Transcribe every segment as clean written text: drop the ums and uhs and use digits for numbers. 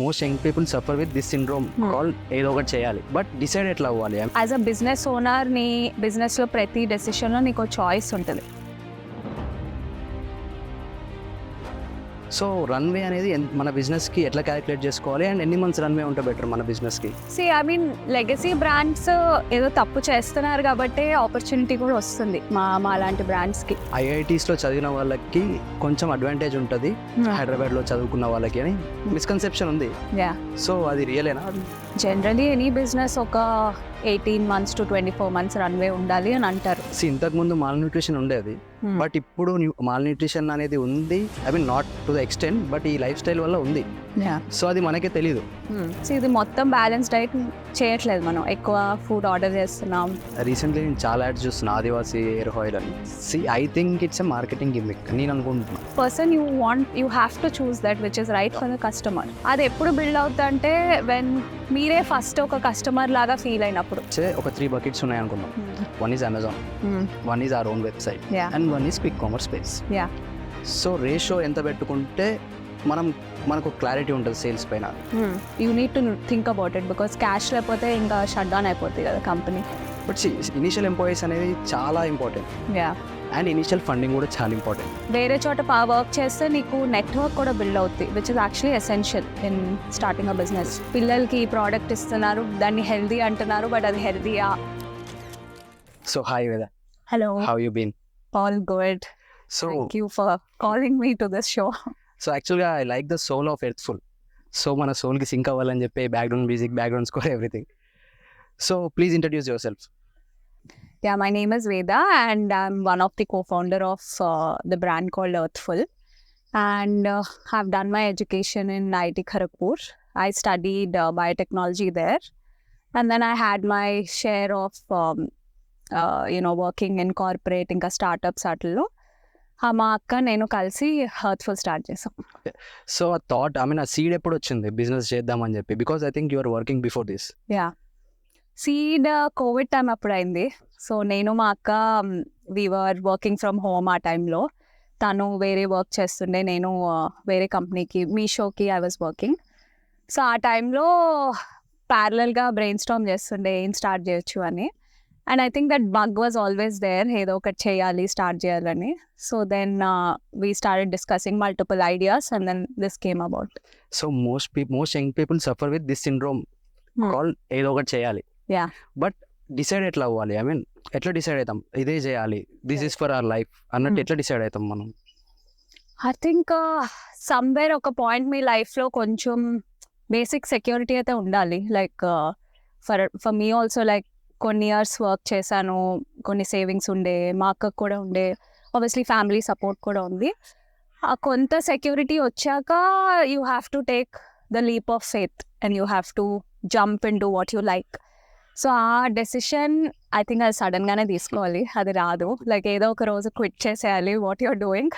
Most young people suffer with this syndrome call ఏదో ఒకటి చేయాలి, బట్ డిసైడ్ ఎట్లా అవ్వాలి? యాజ్ అ బిజినెస్ ఓనర్ నీ బిజినెస్లో ప్రతి డెసిషన్లో నీకు చాయిస్ ఉంటుంది. సో రన్వే అనేది మన బిజినెస్కి ఎట్లా క్యాలిక్యులేట్ చేసుకోవాలి అండ్ ఎన్ని మంత్స్ రన్వే ఉంటే బెటర్ మన బిజినెస్కి? ఐ మీన్ లెగసీ బ్రాండ్స్ ఏదో తప్పు చేస్తున్నారు కాబట్టి ఆపర్చునిటీ కూడా వస్తుంది మా లాంటి బ్రాండ్స్కి. ఐఐటీస్లో చదివిన వాళ్ళకి కొంచెం అడ్వాంటేజ్ ఉంటుంది, హైదరాబాద్లో చదువుకున్న వాళ్ళకి అని మిస్కన్సెప్షన్ ఉంది. సో అది రియలేనా? జనరలీ ఎనీ బిజినెస్ ఒక 18 months to 24 months రన్వే ఉండాలి అని అంటారు. ఇంతకుముందు మాల్ న్యూట్రిషన్ ఉండేది, బట్ ఇప్పుడు మాల్ న్యూట్రిషన్ అనేది ఉంది. I mean not to the extent, but ఈ లైఫ్ స్టైల్ వల్ల ఉంది. సో అది మనకే తెలీదు. సో ఇది మొత్తం బ్యాలెన్స్ డైట్ చేయట్లేదు, మనం ఎక్కువ ఫుడ్ ఆర్డర్ చేస్తున్నాం. రీసెంట్లీ నేను చాలా యాడ్స్ చూస్తున్నా ఆదివాసి హెయిర్ ఆయిల్ అని. I think it's a marketing gimmick నేను అనుకుంటున్నా. Person you have to choose that which is right for the customer. అది ఎప్పుడు బిల్డ్ అవుతుందంటే వెన్ మీరే ఫస్ట్ ఒక కస్టమర్ లాగా ఫీల్ అయినప్పుడు. ఒక 3 buckets ఉన్నాయి అనుకుందాం. One is Amazon, one is our own website, and one is quick commerce space. So ratio ఎంత పెట్టుకుంటే మనకు క్లారిటీ ఉంటుంది సేల్స్ పైన. You need to think about it because cash లేకపోతే ఇంకా షట్ డౌన్ అయిపోతుంది కదా కంపెనీ. బట్ ఇనిషియల్ ఎంప్లాయీస్ అనేది చాలా ఇంపార్టెంట్, అండ్ ఇనిషియల్ ఫండింగ్ కూడా చాలా ఇంపార్టెంట్. వేరే చోట వర్క్ చేస్తే నీకు నెట్వర్క్ కూడా బిల్డ్ అవుతుంది, which is actually essential in starting a business. పిల్లలకి ఈ ప్రోడక్ట్ ఇస్తున్నారు, దాన్ని హెల్దీ అంటున్నారు, బట్ అది హెల్దీయా? So hi Veda, hello, how you been? All good. So thank you for calling me to this show. So యాక్చువల్గా I like the soul of Earthful. So మన సోల్కి సింక్ అవ్వాలని చెప్పి background music, background score, everything. So please introduce yourself. Yeah, my name is Veda and I'm one of the co-founder of the brand called Earthful, and I've done my education in IT Kharagpur. I studied biotechnology there, and then I had my share of working in corporate ఇంకా startups అట్లలో. మా అక్క నేను కలిసి Earthful start చేసాం. So ఆ thought, I mean ఆ seed ఎప్పుడు వచ్చింది బిజినెస్ చేద్దామని చెప్పి? Because I think you are working before this. Seed COVID time అప్పుడు అయింది. సో నేను మా అక్క వీఆర్ వర్కింగ్ ఫ్రమ్ హోమ్ ఆ టైంలో. తను వేరే వర్క్ చేస్తుండే, నేను వేరే కంపెనీకి మీషోకి ఐ వాజ్ వర్కింగ్. సో ఆ టైంలో ప్యారలల్గా బ్రెయిన్ స్టార్మ్ చేస్తుండే ఏం స్టార్ట్ చేయొచ్చు అని. And I think that bug was always there, ఏదో ఒకటి చేయాలి, స్టార్ట్ చేయాలని. So then we started discussing multiple ideas and then this came about. So most young people suffer with this syndrome call ఏదో ఒకటి చేయాలి, but decide ఎట్లా అవ్వాలి? I mean ఎట్లా డిసైడ్ అవుతాం ఇదే చేయాలి, this is for our life అన్నట్టు ఎట్లా డిసైడ్ అవుతాం మనం? ఐ థింక్ సమ్వేర్ ఒక పాయింట్ మీ లైఫ్లో కొంచెం బేసిక్ సెక్యూరిటీ అయితే ఉండాలి. Like for me also, like కొన్ని ఇయర్స్ వర్క్ చేశాను, కొన్ని సేవింగ్స్ ఉండే, మా అక్కకు కూడా ఉండే, ఆబ్వియస్లీ ఫ్యామిలీ సపోర్ట్ కూడా ఉంది. కొంత సెక్యూరిటీ వచ్చాక you have to take the leap of faith and you have to jump in to what you like. So ఆ డెసిషన్ ఐ థింక్ అది సడన్గానే తీసుకోవాలి, అది రాదు. లైక్ ఏదో ఒక రోజు క్విట్ చేసేయాలి what you're doing,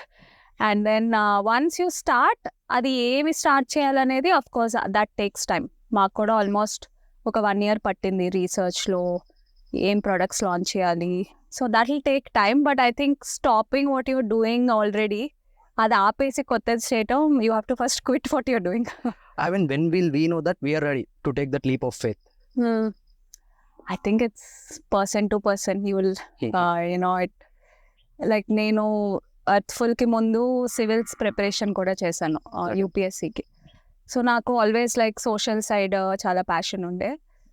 and then once you start, అది ఏమి స్టార్ట్ చేయాలనేది of course that takes time. మాకు కూడా ఆల్మోస్ట్ ఒక 1 year పట్టింది రీసెర్చ్లో ఏం ప్రొడక్ట్స్ లాంచ్ చేయాలి. So that will take time, but I think stopping what you're doing already, అది ఆపేసి కొత్తది చేయటం, you have to first quit what you're doing. I mean when will we know that we're ready to take that leap of faith? I think it's person to person. You will, like నేను Earthfulకి ముందు civils preparation కూడా చేశాను యూపీఎస్సీకి. So నాకు always like social side చాలా passion ఉండే.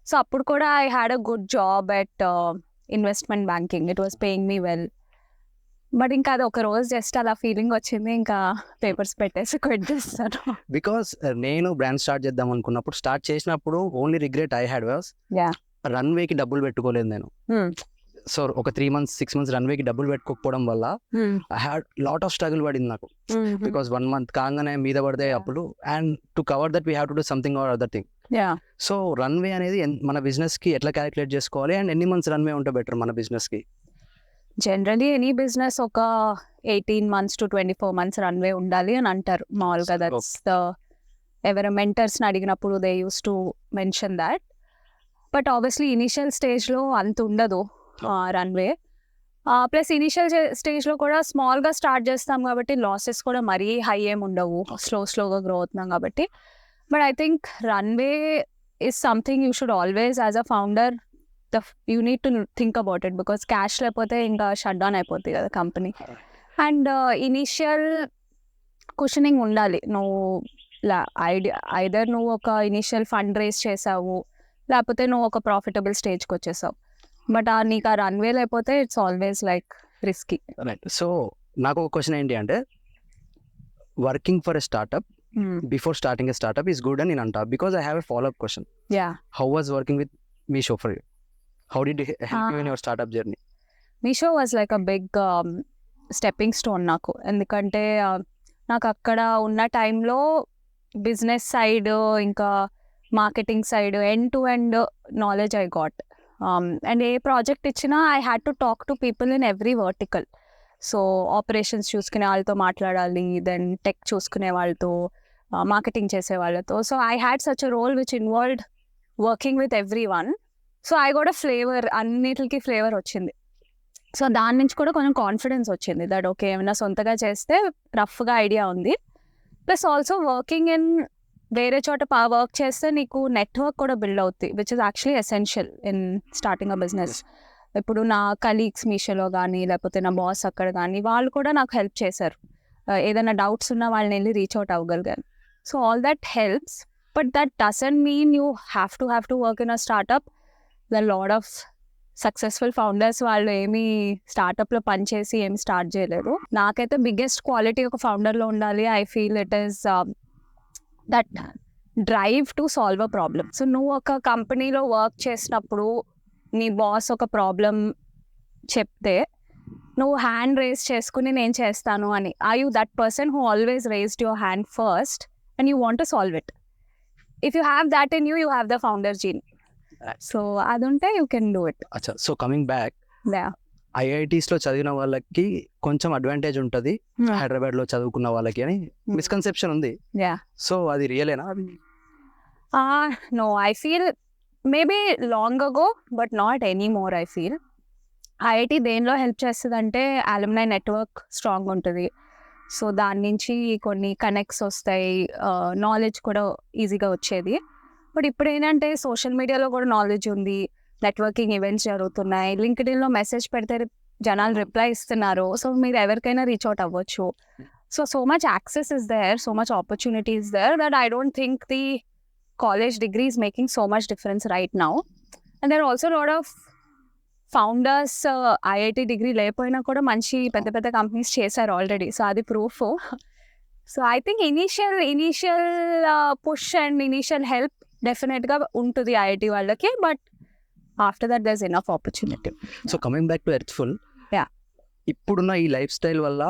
So అప్పుడు కూడా I had a good job at investment banking, it was paying me well. But ఇంకా అది ఒక రోజు జస్ట్ అలా ఫీలింగ్ వచ్చింది, ఇంకా పేపర్స్ పెట్టేసి క్విట్ చేస్తాను. బికాస్ నేను బ్రాండ్ స్టార్ట్ చేద్దాం అనుకున్నప్పుడు, స్టార్ట్ చేసినప్పుడు only regret I had was రన్వేకి డబ్బులు పెట్టుకోలేదు నేను. సో ఒక 3 months 6 months రన్వేకి డబ్బులు పెట్టుకోకపోవడం వల్ల I had lot of struggle పడింది నాకు. బికాస్ 1 month కాగానే మీద పడితే అప్పుడు, and to cover that we have to do something or other thing. So runway అనేది మన బిజినెస్కి ఎట్లా క్యాలిక్యులేట్ చేసుకోవాలి అండ్ ఎన్ని మంత్స్ రన్వే ఉంటే బెటర్ మన బిజినెస్కి? జనరలీ ఎనీ బిజినెస్ ఒక 18 months to 24 months రన్వే ఉండాలి అని అంటారు మామూలుగా. దట్స్ ఎవరి మెంటర్స్ని అడిగినప్పుడు they use to mention that. But obviously initial స్టేజ్లో అంత ఉండదు రన్వే. ప్లస్ ఇనిషియల్ స్టేజ్లో కూడా స్మాల్గా స్టార్ట్ చేస్తాం కాబట్టి లాసెస్ కూడా మరీ హై ఏమి ఉండవు, స్లోగా గ్రో అవుతున్నాం కాబట్టి. But I think Runway is something you should always, as a founder, you need to think about it, because cash లేకపోతే ఇంకా షట్ డౌన్ అయిపోతుంది కదా కంపెనీ. అండ్ ఇనిషియల్ కుషనింగ్ ఉండాలి. నువ్వు ఐదర్ నువ్వు ఒక ఇనిషియల్ ఫండ్ రేస్ చేసావు, లేకపోతే నువ్వు ఒక ప్రాఫిటబుల్ స్టేజ్కి వచ్చేసావు. బట్ నీకు ఆ రన్వే లేకపోతే it's always like risky. Right. So నాకు ఒక క్వశ్చన్ ఏంటి అంటే, working for a startup before starting a startup is good అని నేను అంటా, because I have a follow up question. How was working with Meesho for you? How did it help you in your startup journey? Meesho was like a big stepping stone నాకు. ఎందుకంటే నాకు అక్కడ ఉన్న టైంలో business side ఇంకా marketing side end to end knowledge I got. And a project ఇచ్చినా I had to talk to people in every vertical. So operations చూసుకునే వాళ్ళతో మాట్లాడాలి, దెన్ టెక్ చూసుకునే వాళ్ళతో, మార్కెటింగ్ చేసే వాళ్ళతో. So I had such a role which involved working with everyone. So I got a flavour, అన్నిటికీ flavour వచ్చింది. సో దాని నుంచి కూడా కొంచెం కాన్ఫిడెన్స్ వచ్చింది దట్ ఓకే ఏమైనా సొంతగా చేస్తే రఫ్గా ఐడియా ఉంది. ప్లస్ ఆల్సో వర్కింగ్ ఇన్ వేరే చోట వర్క్ చేస్తే నీకు నెట్వర్క్ కూడా బిల్డ్ అవుతుంది, which is actually essential in starting a business. ఇప్పుడు నా కలీగ్స్ మీషోలో కానీ లేకపోతే నా బాస్ అక్కడ కానీ వాళ్ళు కూడా నాకు హెల్ప్ చేశారు. ఏదైనా డౌట్స్ ఉన్నా వాళ్ళని వెళ్ళి రీచ్ అవుట్ అవ్వగలిగాను. So all that helps, but that doesn't mean you have to work in a startup. The lot of successful founders వాళ్ళు ఏమీ స్టార్ట్అప్లో పనిచేసి ఏమి స్టార్ట్ చేయలేరు. నాకైతే బిగ్గెస్ట్ క్వాలిటీ ఒక ఫౌండర్లో ఉండాలి. I feel it is that drive to solve a problem. So నువ్వు ఒక కంపెనీలో వర్క్ చేసినప్పుడు నీ బాస్ ఒక ప్రాబ్లం చెప్తే నువ్వు హ్యాండ్ రేస్ చేసుకుని నేను చేస్తాను అని, are you that person who always raised your hand first and you want to solve it? If you have that in you, you have the founder gene. So అది ఉంటే you can do it. అచ్చా, so coming back, ఐఐటీస్లో చదివిన వాళ్ళకి కొంచెం advantage ఉంటుంది హైదరాబాద్లో చదువుకున్న వాళ్ళకి అని మిస్కన్సెప్షన్ ఉంది. సో అది రియలేనా? No, I feel maybe long ago but not any more. I feel IIT దేనిలో హెల్ప్ చేస్తుంది అంటే అలుమ్నై నెట్వర్క్ స్ట్రాంగ్ ఉంటుంది. సో దాని నుంచి కొన్ని కనెక్ట్స్ వస్తాయి, నాలెడ్జ్ కూడా ఈజీగా వచ్చేది. బట్ ఇప్పుడు ఏంటంటే సోషల్ మీడియాలో కూడా నాలెడ్జ్ ఉంది, నెట్వర్కింగ్ ఈవెంట్స్ జరుగుతున్నాయి, లింక్డ్ఇన్లో మెసేజ్ పెడితే జనాలు రిప్లై ఇస్తున్నారు. సో మీరు ఎవరికైనా రీచ్ అవుట్ అవ్వచ్చు. So much access is there, so much opportunity is there that I don't think the college degree is making so much difference right now. And there are also a lot of founders IIT degree లేకపోయినా కూడా మంచి పెద్ద పెద్ద companies చేశారు already. So అది proof. So I think initial push and initial help డెఫినెట్గా ఉంటుంది IIT వాళ్ళకి, but after that there is enough opportunity. So coming back to Earthful, ఇప్పుడున్న ఈ లైఫ్ స్టైల్ వల్ల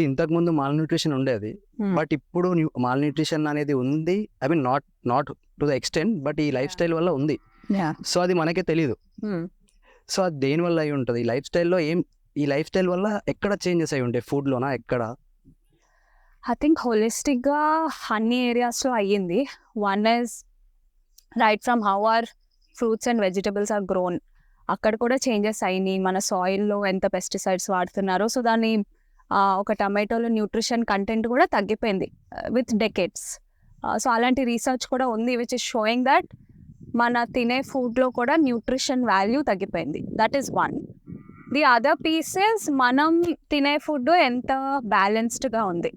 ఇంతకు ముందు మాల్ న్యూట్రిషన్ ఉండేది, బట్ ఇప్పుడు మాల్ న్యూట్రిషన్ అనేది ఉంది. I mean not to the extent, but ఈ లైఫ్ స్టైల్ వల్ల ఉంది. సో అది మనకే తెలీదు. సో అది దేని వల్ల అయి ఉంటుంది? ఈ లైఫ్ స్టైల్లో ఈ లైఫ్ స్టైల్ వల్ల ఎక్కడ చేంజెస్ అయి ఉంటాయి? ఫుడ్లోనా ఎక్కడ? ఐ థింక్ హోలిస్టిక్గా అన్ని ఏరియాస్లో అయ్యింది. One is right from how are fruits and vegetables are grown, అక్కడ కూడా చేంజెస్ అయినాయి. మన సాయిల్లో ఎంత పెస్టిసైడ్స్ వాడుతున్నారో, సో దాన్ని ఒక టమాటోలో న్యూట్రిషన్ కంటెంట్ కూడా తగ్గిపోయింది విత్ డెకేడ్స్. సో అలాంటి రీసెర్చ్ కూడా ఉంది విచ్ ఇస్ షోయింగ్ దట్ మన తినే ఫుడ్లో కూడా న్యూట్రిషన్ వాల్యూ తగ్గిపోయింది. That is one. The other pieces మనం తినే ఫుడ్ ఎంత బ్యాలెన్స్డ్గా ఉంది,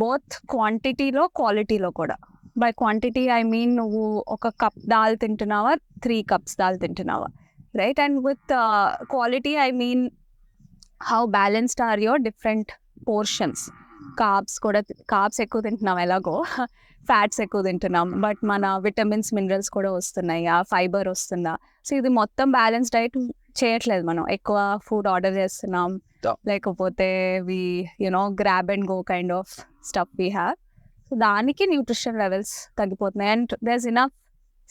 బోత్ క్వాంటిటీలో క్వాలిటీలో కూడా. బై క్వాంటిటీ ఐ మీన్ నువ్వు ఒక కప్ దాల్ తింటున్నావా, 3 cups దాల్ తింటున్నావా, right? And with quality I mean how balanced are your different portions. Carbs ఎక్కువ తింటున్నాం ఎలాగో, ఫ్యాట్స్ ఎక్కువ తింటున్నాం, బట్ మన విటమిన్స్ మినరల్స్ కూడా వస్తున్నాయి, ఆ ఫైబర్ వస్తుందా? సో ఇది మొత్తం బ్యాలెన్స్ డైట్ చేయట్లేదు మనం. ఎక్కువ ఫుడ్ ఆర్డర్ చేస్తున్నాం, లేకపోతే we grab and go kind of stuff we have. So దానికి న్యూట్రిషన్ లెవెల్స్ తగ్గిపోతున్నాయి. And there's enough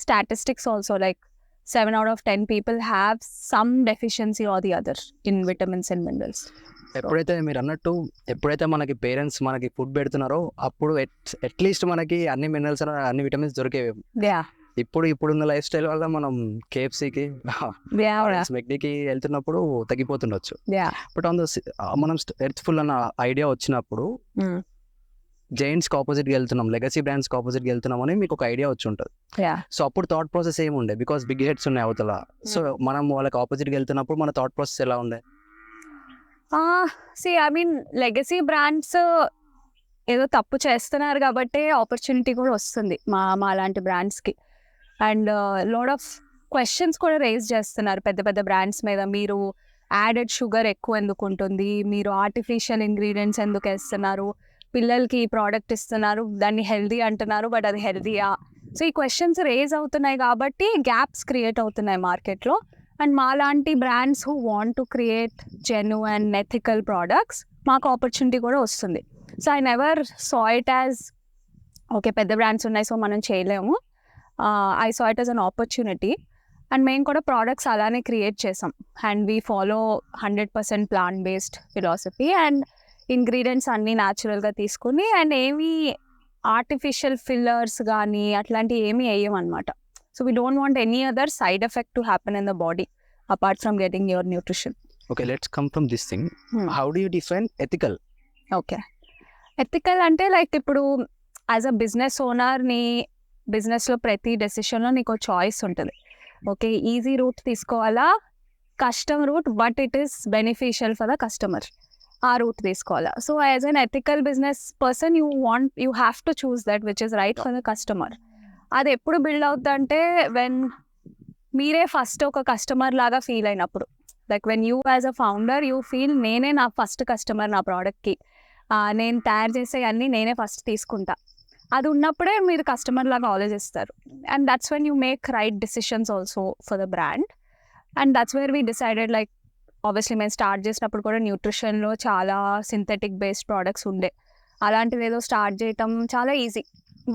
statistics also, like 7 out of 10 people have some deficiency or the other in vitamins and minerals. ఎప్పుడైతే మీరు అన్నట్టు ఎప్పుడైతే మనకి parents మనకి food పెడుతున్నారో అప్పుడు అట్లీస్ట్ మనకి అన్ని మినరల్స్ అన్ని విటమిన్స్ దొరికేవి. ఇప్పుడున్న లైఫ్ స్టైల్ వల్ల మనం కేఎఫ్సీకి మెక్డీకి వెళ్తున్నప్పుడు తగ్గిపోతుండొచ్చు. బట్ ఆన్ ద మనం ఎర్త్ఫుల్ అన్న ఐడియా వచ్చినప్పుడు జైంట్స్కి ఆపోజిట్గా వెళ్తున్నాం, లెగసీ బ్రాండ్స్కి ఆపోజిట్గా వెళ్తున్నాం అని మీకు ఒక ఐడియా వచ్చి ఉంటుంది. సో అప్పుడు థాట్ ప్రాసెస్ ఏమి ఉండే, బికాస్ బిగ్ హెడ్స్ ఉన్నాయి అవతల. సో మనం వాళ్ళకి ఆపోజిట్గా వెళ్తున్నప్పుడు మన థాట్ ప్రాసెస్ ఎలా ఉండే? ఐ మీన్ లెగసీ బ్రాండ్స్ ఏదో తప్పు చేస్తున్నారు కాబట్టి ఆపర్చునిటీ కూడా వస్తుంది మా లాంటి బ్రాండ్స్కి. అండ్ లాట్ ఆఫ్ క్వశ్చన్స్ కూడా రేజ్ చేస్తున్నారు పెద్ద పెద్ద బ్రాండ్స్ మీద. మీరు యాడెడ్ షుగర్ ఎక్కువ ఎందుకు ఉంటుంది, మీరు ఆర్టిఫిషియల్ ఇంగ్రీడియంట్స్ ఎందుకు వేస్తున్నారు, పిల్లలకి ఈ ప్రోడక్ట్ ఇస్తున్నారు దాన్ని హెల్దీ అంటున్నారు బట్ అది హెల్దీయా? సో ఈ క్వశ్చన్స్ రేజ్ అవుతున్నాయి కాబట్టి గ్యాప్స్ క్రియేట్ అవుతున్నాయి మార్కెట్లో. అండ్ మాలాంటి brands who want to create genuine ethical products మాకు ఆపర్చునిటీ కూడా వస్తుంది. So I never saw it as okay పెద్ద బ్రాండ్స్ ఉన్నాయి సో మనం చేయలేము. I saw it as an opportunity. And మేము కూడా ప్రోడక్ట్స్ అలానే క్రియేట్ చేసాం. And we follow 100% plant based philosophy and ingredients అన్నీ న్యాచురల్గా తీసుకుని అండ్ ఏమీ ఆర్టిఫిషియల్ ఫిల్లర్స్ కానీ అట్లాంటివి ఏమీ వేయమన్నమాట. So we don't want any other side effect to happen in the body apart from getting your nutrition. Okay, let's come from this thing. How do you define ethical? Okay, ethical అంటే like ఇప్పుడు as a business owner నీ బిజినెస్లో ప్రతి డెసిషన్లో నీకు choice ఉంటుంది. Okay, easy route తీసుకోవాలా, కష్టం route but it is beneficial for the customer, ఆ రూట్ తీసుకోవాలా. So as an ethical business person you have to choose that which is right for the customer. అది ఎప్పుడు బిల్డ్ అవుతుందంటే when మీరే first ఒక customer లాగా ఫీల్ అయినప్పుడు. Like when you as a founder you feel నేనే నా ఫస్ట్ కస్టమర్ నా ప్రోడక్ట్కి, నేను తయారు చేసే అన్నీ నేనే ఫస్ట్ తీసుకుంటా. అది ఉన్నప్పుడే మీరు కస్టమర్ లాగా ఆలోచిస్తారు. And that's when you make right decisions also for the brand. And that's where we decided like obviously మేము స్టార్ట్ చేసినప్పుడు కూడా న్యూట్రిషన్లో చాలా సింథటిక్ బేస్డ్ ప్రోడక్ట్స్ ఉండే. అలాంటివి ఏదో స్టార్ట్ చేయటం చాలా ఈజీ.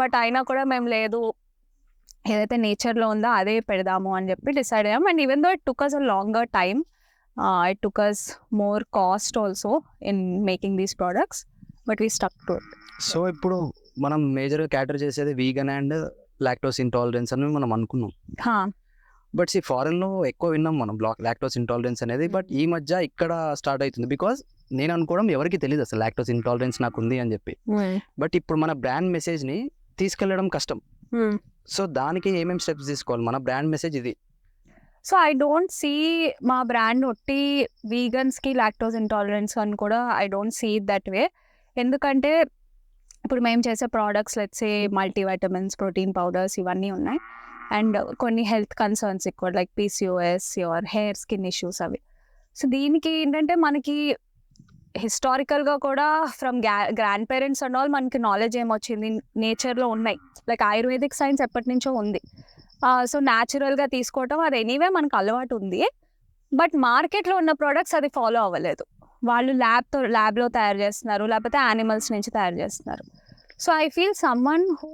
బట్ అయినా కూడా మేము లేదు ఏదైతే నేచర్లో ఉందో అదే పెడదాము అని చెప్పి డిసైడ్ అయ్యాం. And even though it took us a longer time, it took us more cost also in making these products but we stuck to it. So ఇప్పుడు మనం మేజర్గా క్యాటర్ చేసేది వీగన్ అండ్ లాక్టోస్ ఇంటాలరెన్స్ అని మనం అనుకున్నాం. బట్ ఫారెన్లో ఎక్కువ విన్నాం మనం లాక్టోస్ ఇంటాలరెన్స్ అనేది. బట్ ఈ మధ్య ఇక్కడ స్టార్ట్ అవుతుంది. బికాజ్ నేను అనుకోవడం ఎవరికి తెలియదు అసలు లాక్టోస్ ఇంటాలరెన్స్ నాకు ఉంది అని చెప్పి. బట్ ఇప్పుడు మన బ్రాండ్ మెసేజ్ని తీసుకెళ్ళడం కష్టం. సో దానికి ఏమేమి స్టెప్స్ తీసుకోవాలి? మన బ్రాండ్ మెసేజ్ ఇది. సో ఐ డోంట్ సీ మా బ్రాండ్ ఒట్టి వీగన్స్కి లాక్టోస్ ఇంటాలరెన్స్ అని కూడా I don't see it that way. ఎందుకంటే ఇప్పుడు మేము చేసే products let's say multivitamins, protein powders ఇవన్నీ ఉన్నాయి. అండ్ కొన్ని హెల్త్ కన్సర్న్స్ ఎక్కువ like PCOS, your hair skin issues అవి. సో దీనికి ఏంటంటే మనకి హిస్టారికల్గా కూడా from grandparents and all మనకి నాలెడ్జ్ ఏమొచ్చింది, నేచర్లో ఉన్నాయి. లైక్ ఆయుర్వేదిక్ సైన్స్ ఎప్పటి నుంచో ఉంది. సో న్యాచురల్గా తీసుకోవటం అది ఎనీవే మనకు అలవాటు ఉంది. బట్ మార్కెట్లో ఉన్న ప్రోడక్ట్స్ అది ఫాలో అవ్వలేదు. వాళ్ళు ల్యాబ్లో తయారు చేస్తున్నారు, లేకపోతే యానిమల్స్ నుంచి తయారు చేస్తున్నారు. So I feel someone who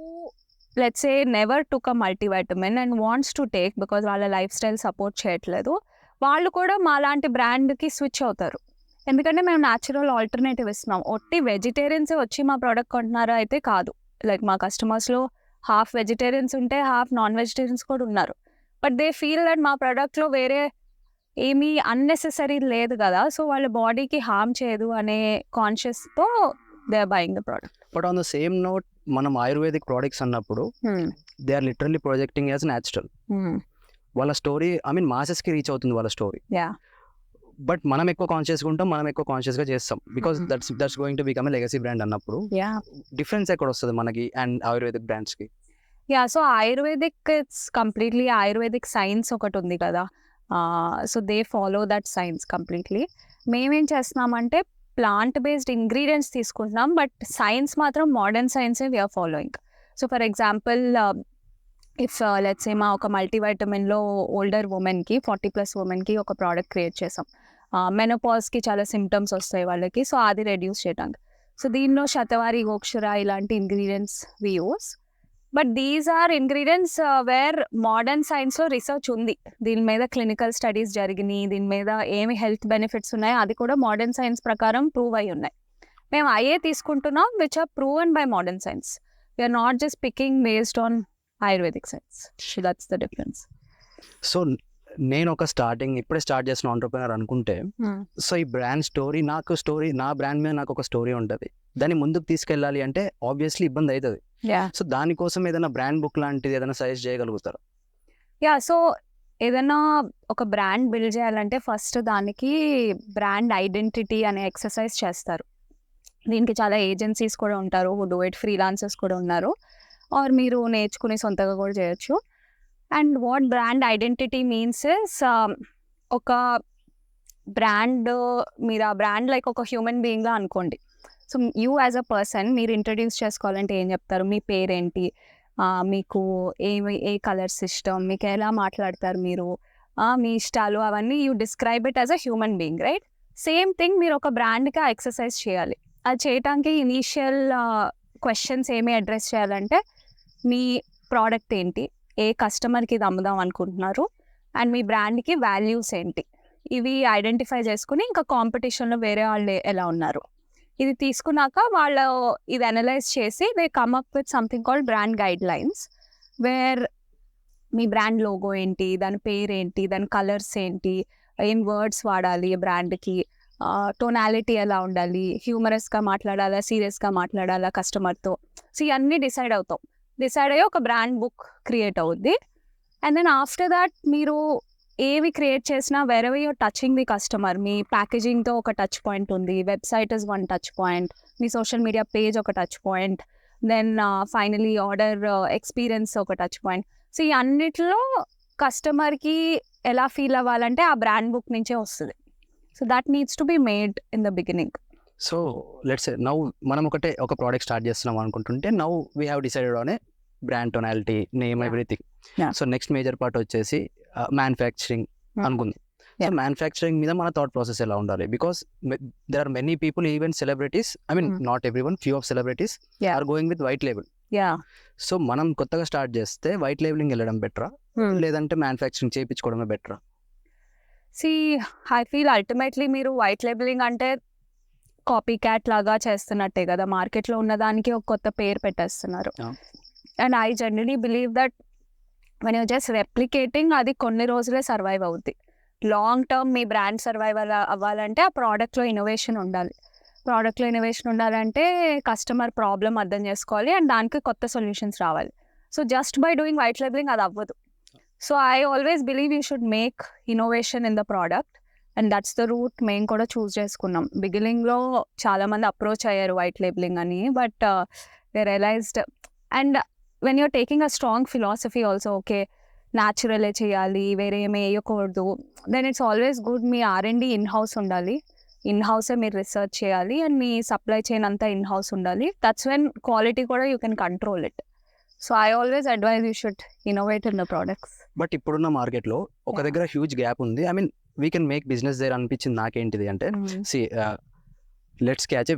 let's say never took a multivitamin and wants to take because వాళ్ళ లైఫ్ స్టైల్ సపోర్ట్ చేయట్లేదు, వాళ్ళు కూడా మా లాంటి బ్రాండ్కి స్విచ్ అవుతారు. ఎందుకంటే మేము న్యాచురల్ ఆల్టర్నేటివ్ ఇస్తున్నాం. ఒట్టి వెజిటేరియన్సే వచ్చి మా ప్రోడక్ట్ కొంటున్నారా అయితే కాదు. లైక్ మా కస్టమర్స్లో హాఫ్ వెజిటేరియన్స్ ఉంటే హాఫ్ నాన్ వెజిటేరియన్స్ కూడా ఉన్నారు. బట్ దే ఫీల్ దట్ మా ప్రోడక్ట్లో వేరే ఏమీ అన్నెసెసరీ లేదు కదా, సో వాళ్ళ బాడీకి హార్మ్ చేయదు అనే కాన్షియస్తో they are buying the product. But on the same note మనం ఆయుర్వేదిక్ ప్రోడక్ట్స్ అన్నప్పుడు they are literally projecting as natural. వాళ్ళ స్టోరీ మాసెస్కి రీచ్ అవుతుంది వాళ్ళ స్టోరీ. బట్ మనం ఎక్కువ కాన్షియస్గా ఉంటాం, మనం ఎక్కువ కాన్షియస్గా చేస్తాం because that's going to become a legacy brand అన్నప్పుడు డిఫరెన్స్ ఎక్కడ వస్తుంది మనకి అండ్ ఆయుర్వేదిక్ బ్రాండ్స్కి? So ayurvedic it's completely ayurvedic science ఒకటి ఉంది కదా, so they follow that science completely. మేమేం చేస్తున్నామంటే ప్లాంట్ బేస్డ్ ఇంగ్రీడియంట్స్ తీసుకుంటున్నాం బట్ సైన్స్ మాత్రం మోడర్న్ సైన్సే we are following. So for example if let's say మా ఒక మల్టీవైటమిన్లో ఓల్డర్ ఉమెన్కి 40+ ఉమెన్కి ఒక ప్రోడక్ట్ క్రియేట్ చేసాం. మెనోపాజ్కి చాలా సిమ్టమ్స్ వస్తాయి వాళ్ళకి, సో అది రెడ్యూస్ చేయడానికి. సో దీనిలో శతవారి, గోక్షుర ఇలాంటి ingredients we use. But these are ingredients where modern సైన్స్లో రీసెర్చ్ ఉంది, దీని మీద క్లినికల్ స్టడీస్ జరిగినాయి, దీని మీద ఏమి హెల్త్ బెనిఫిట్స్ ఉన్నాయో అది కూడా మోడర్న్ సైన్స్ ప్రకారం ప్రూవ్ అయి ఉన్నాయి. మేము అయ్యే తీసుకుంటున్నాం which are proven by modern science. We're not just picking based on Ayurvedic science. So that's the difference. So నేను ఒక ఇప్పుడే స్టార్ట్ చేసిన ఆంటర్‌ప్రెన్యూర్ అనుకుంటే, సో ఈ బ్రాండ్ స్టోరీ నా బ్రాండ్ మీద నాకు ఒక స్టోరీ ఉంటుంది. దాన్ని ముందుకు తీసుకెళ్ళాలి అంటే ఆబ్వియస్లీ ఇబ్బంది అవుతుంది. సో దానికోసం ఏదైనా బ్రాండ్ బుక్ లాంటిది ఏదైనా సజెస్ట్ చేయగలుగుతారు? సో ఏదైనా ఒక బ్రాండ్ బిల్డ్ చేయాలంటే ఫస్ట్ దానికి బ్రాండ్ ఐడెంటిటీ అనే ఎక్సర్సైజ్ చేస్తారు. దీనికి చాలా ఏజెన్సీస్ కూడా ఉంటారు, డూ ఇట్ ఫ్రీలాన్సర్స్ కూడా ఉన్నారు, ఆర్ మీరు నేర్చుకుని సొంతగా కూడా చేయొచ్చు. And what brand identity means is ఒక బ్రాండ్, మీరు ఆ బ్రాండ్ లైక్ ఒక హ్యూమన్ బీయింగ్లా అనుకోండి. So you as a person మీరు ఇంట్రడ్యూస్ చేసుకోవాలంటే ఏం చెప్తారు? మీ పేరేంటి, మీకు ఏ కలర్స్ ఇష్టం, మీకు ఎలా మాట్లాడతారు మీరు, మీ ఇష్టాలు, అవన్నీ you describe it as a human being, right? Same thing మీరు ఒక బ్రాండ్కి ఎక్సర్సైజ్ చేయాలి. అది చేయడానికి ఇనీషియల్ క్వశ్చన్స్ ఏమి అడ్రస్ చేయాలంటే మీ ప్రోడక్ట్ ఏంటి, ఏ కస్టమర్కి ఇది అమ్ముదాం అనుకుంటున్నారు, అండ్ మీ బ్రాండ్కి వాల్యూస్ ఏంటి, ఇవి ఐడెంటిఫై చేసుకుని ఇంకా కాంపిటీషన్లో వేరే వాళ్ళు ఎలా ఉన్నారు ఇది తీసుకున్నాక వాళ్ళు ఇది అనలైజ్ చేసి they come up with something called brand guidelines, where మీ బ్రాండ్ లోగో ఏంటి, దాని పేరేంటి, దాని కలర్స్ ఏంటి, ఏం వర్డ్స్ వాడాలి బ్రాండ్కి, టోనాలిటీ ఎలా ఉండాలి, హ్యూమరస్గా మాట్లాడాలా, సీరియస్గా మాట్లాడాలా కస్టమర్తో. సో ఇవన్నీ డిసైడ్ అయ్యి ఒక బ్రాండ్ బుక్ క్రియేట్ అవుద్ది. అండ్ దెన్ ఆఫ్టర్ దాట్ మీరు ఏవి క్రియేట్ చేసినా wherever you're touching the customer, మీ ప్యాకేజింగ్తో ఒక టచ్ పాయింట్ ఉంది, website is one touch point, మీ సోషల్ మీడియా పేజ్ ఒక touch point, then finally order experience ఒక టచ్ పాయింట్. సో ఈ అన్నిటిలో కస్టమర్కి ఎలా ఫీల్ అవ్వాలంటే ఆ బ్రాండ్ బుక్ నుంచే వస్తుంది. So that needs to be made in the beginning. So let's say now మనం ఒక ప్రోడక్ట్ స్టార్ట్ చేస్తున్నాం అనుకుంటుంటే now we have decided on a brand, tonality, name, everything. So next major part వచ్చేసి manufacturing అనుకుంది. So manufacturing మీద మన thought process ఎలా ఉండాలి? Because there are many people, even celebrities, I mean not everyone, few of celebrities are going with white label. So మనం కొత్తగా start చేస్తే white labelling వెళ్ళడం బెటరా లేదంటే మ్యానుఫ్యాక్చరింగ్ చేయించుకోవడమే బెటరా? ఐ ఫీల్ అల్టిమేట్లీ మీరు వైట్ లేబులింగ్ అంటే కాపీ క్యాట్ లాగా చేస్తున్నట్టే కదా, మార్కెట్లో ఉన్నదానికి ఒక కొత్త పేరు పెట్టేస్తున్నారు. And I generally believe that when you're just replicating అది కొన్ని రోజులే సర్వైవ్ అవుద్ది. లాంగ్ టర్మ్ మీ బ్రాండ్ సర్వైవ్ అవ్వాలంటే ఆ ప్రోడక్ట్లో ఇన్నోవేషన్ ఉండాలంటే కస్టమర్ ప్రాబ్లం అర్థం చేసుకోవాలి అండ్ దానికి కొత్త సొల్యూషన్స్ రావాలి. So just by doing white labelling అది అవ్వదు. So I always believe you should make innovation in the product and that's the route మేము కూడా చూస్ చేసుకున్నాం. బిగినింగ్లో చాలామంది అప్రోచ్ అయ్యారు వైట్ లేబులింగ్ అని, but they realised. And when you're taking a strong philosophy also, okay న్యాచురలే చేయాలి, వేరే ఏమి వేయకూడదు, దెన్ ఇట్స్ ఆల్వేస్ గుడ్ మీ R&D ఇన్-హౌస్ ఉండాలి, ఇన్-హౌసే మీరు రీసెర్చ్ చేయాలి అండ్ మీ సప్లై చైన్ అంతా ఇన్-హౌస్ ఉండాలి. దట్స్ వెన్ క్వాలిటీ కూడా you can control it. So I always advise you should innovate in the products. But ఇప్పుడున్న మార్కెట్లో ఒక దగ్గర హ్యూజ్ గ్యాప్ ఉంది. I mean we can make business there అనిపించింది నాకేంటిది అంటే, let's catch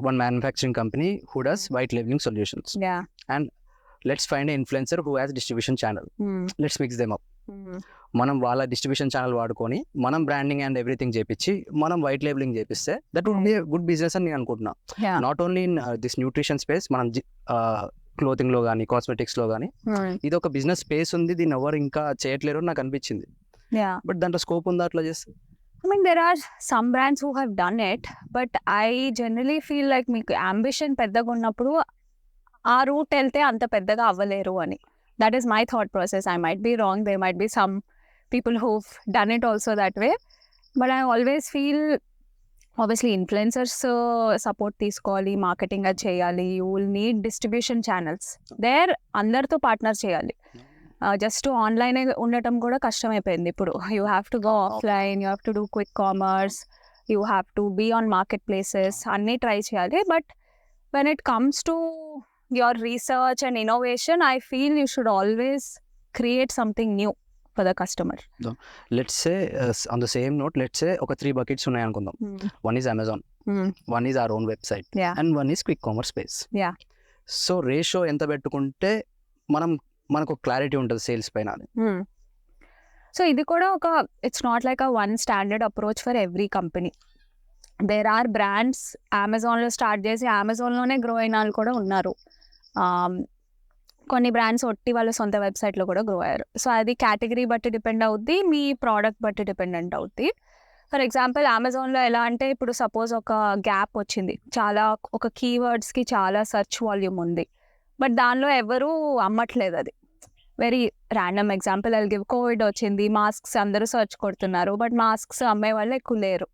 one manufacturing company who does white labelling solutions and let's find a influencer who has distribution channel, let's mix them up. మనం వాళ్ళ distribution channel వాడుకొని మనం branding and everything చేపించి మనం white labelling చేపిస్తే that would be good business అని నేను అనుకుంటున్నా. Not only in this nutrition space, మనం క్లోతింగ్ లో కానీ కాస్మెటిక్స్ లో కానీ ఇది ఒక బిజినెస్ స్పేస్ ఉంది, దీన్ని ఎవరు ఇంకా చేయట్లేరు నాకు అనిపించింది. బట్ దాంట్లో స్కోప్ ఉందా అట్లా చేస్తే? I mean, there are some brands who have done it, but I generally feel like మీకు ambition పెద్దగా ఉన్నప్పుడు ఆ రూట్ వెళ్తే అంత పెద్దగా అవ్వలేరు అని. That is my thought process. I might be wrong. There might be some people who've done it also that way. But I always feel, obviously, influencers support తీసుకోవాలి, marketing అది చేయాలి. You will need distribution channels. There, అందరితో partner చేయాలి. Just online ఉండటం కూడా కష్టమైపోయింది ఇప్పుడు. You have to go offline, you have to do quick commerce, you have to be on marketplaces, అన్నీ ట్రై చేయాలి. But when it comes to your research and innovation, I feel you should always create something new for the customer. Let's say on the same note, let's say ఒక 3 buckets ఉన్నాయి అనుకుందాం. One is Amazon, one is our own website and one is quick commerce space. So ratio ఎంత పెట్టుకుంటే మనకు clarity ఉంటుంది sales పైన? So ఇది కూడా ఒక, it's not like a one standard approach for every company. There are brands అమెజాన్లో start చేసి అమెజాన్లోనే గ్రో అయిన వాళ్ళు కూడా ఉన్నారు. కొన్ని బ్రాండ్స్ ఒట్టి వాళ్ళ సొంత వెబ్సైట్లో కూడా గ్రో అయ్యారు. సో అది కేటగిరీ బట్టి డిపెండ్ అవుద్ది, మీ ప్రోడక్ట్ బట్టి డిపెండెంట్ అవుద్ది. ఫర్ ఎగ్జాంపుల్ అమెజాన్లో ఎలా అంటే ఇప్పుడు సపోజ్ ఒక గ్యాప్ వచ్చింది, చాలా ఒక కీవర్డ్స్కి చాలా సెర్చ్ వాల్యూమ్ ఉంది, బట్ దానిలో ఎవరు అమ్మట్లేదు. అది very random example I will give. Covid వచ్చింది, మాస్క్స్ అందరూ సెర్చ్ కొడుతున్నారు, బట్ మాస్క్స్ అమ్మే వాళ్ళు ఎక్కువ లేరు.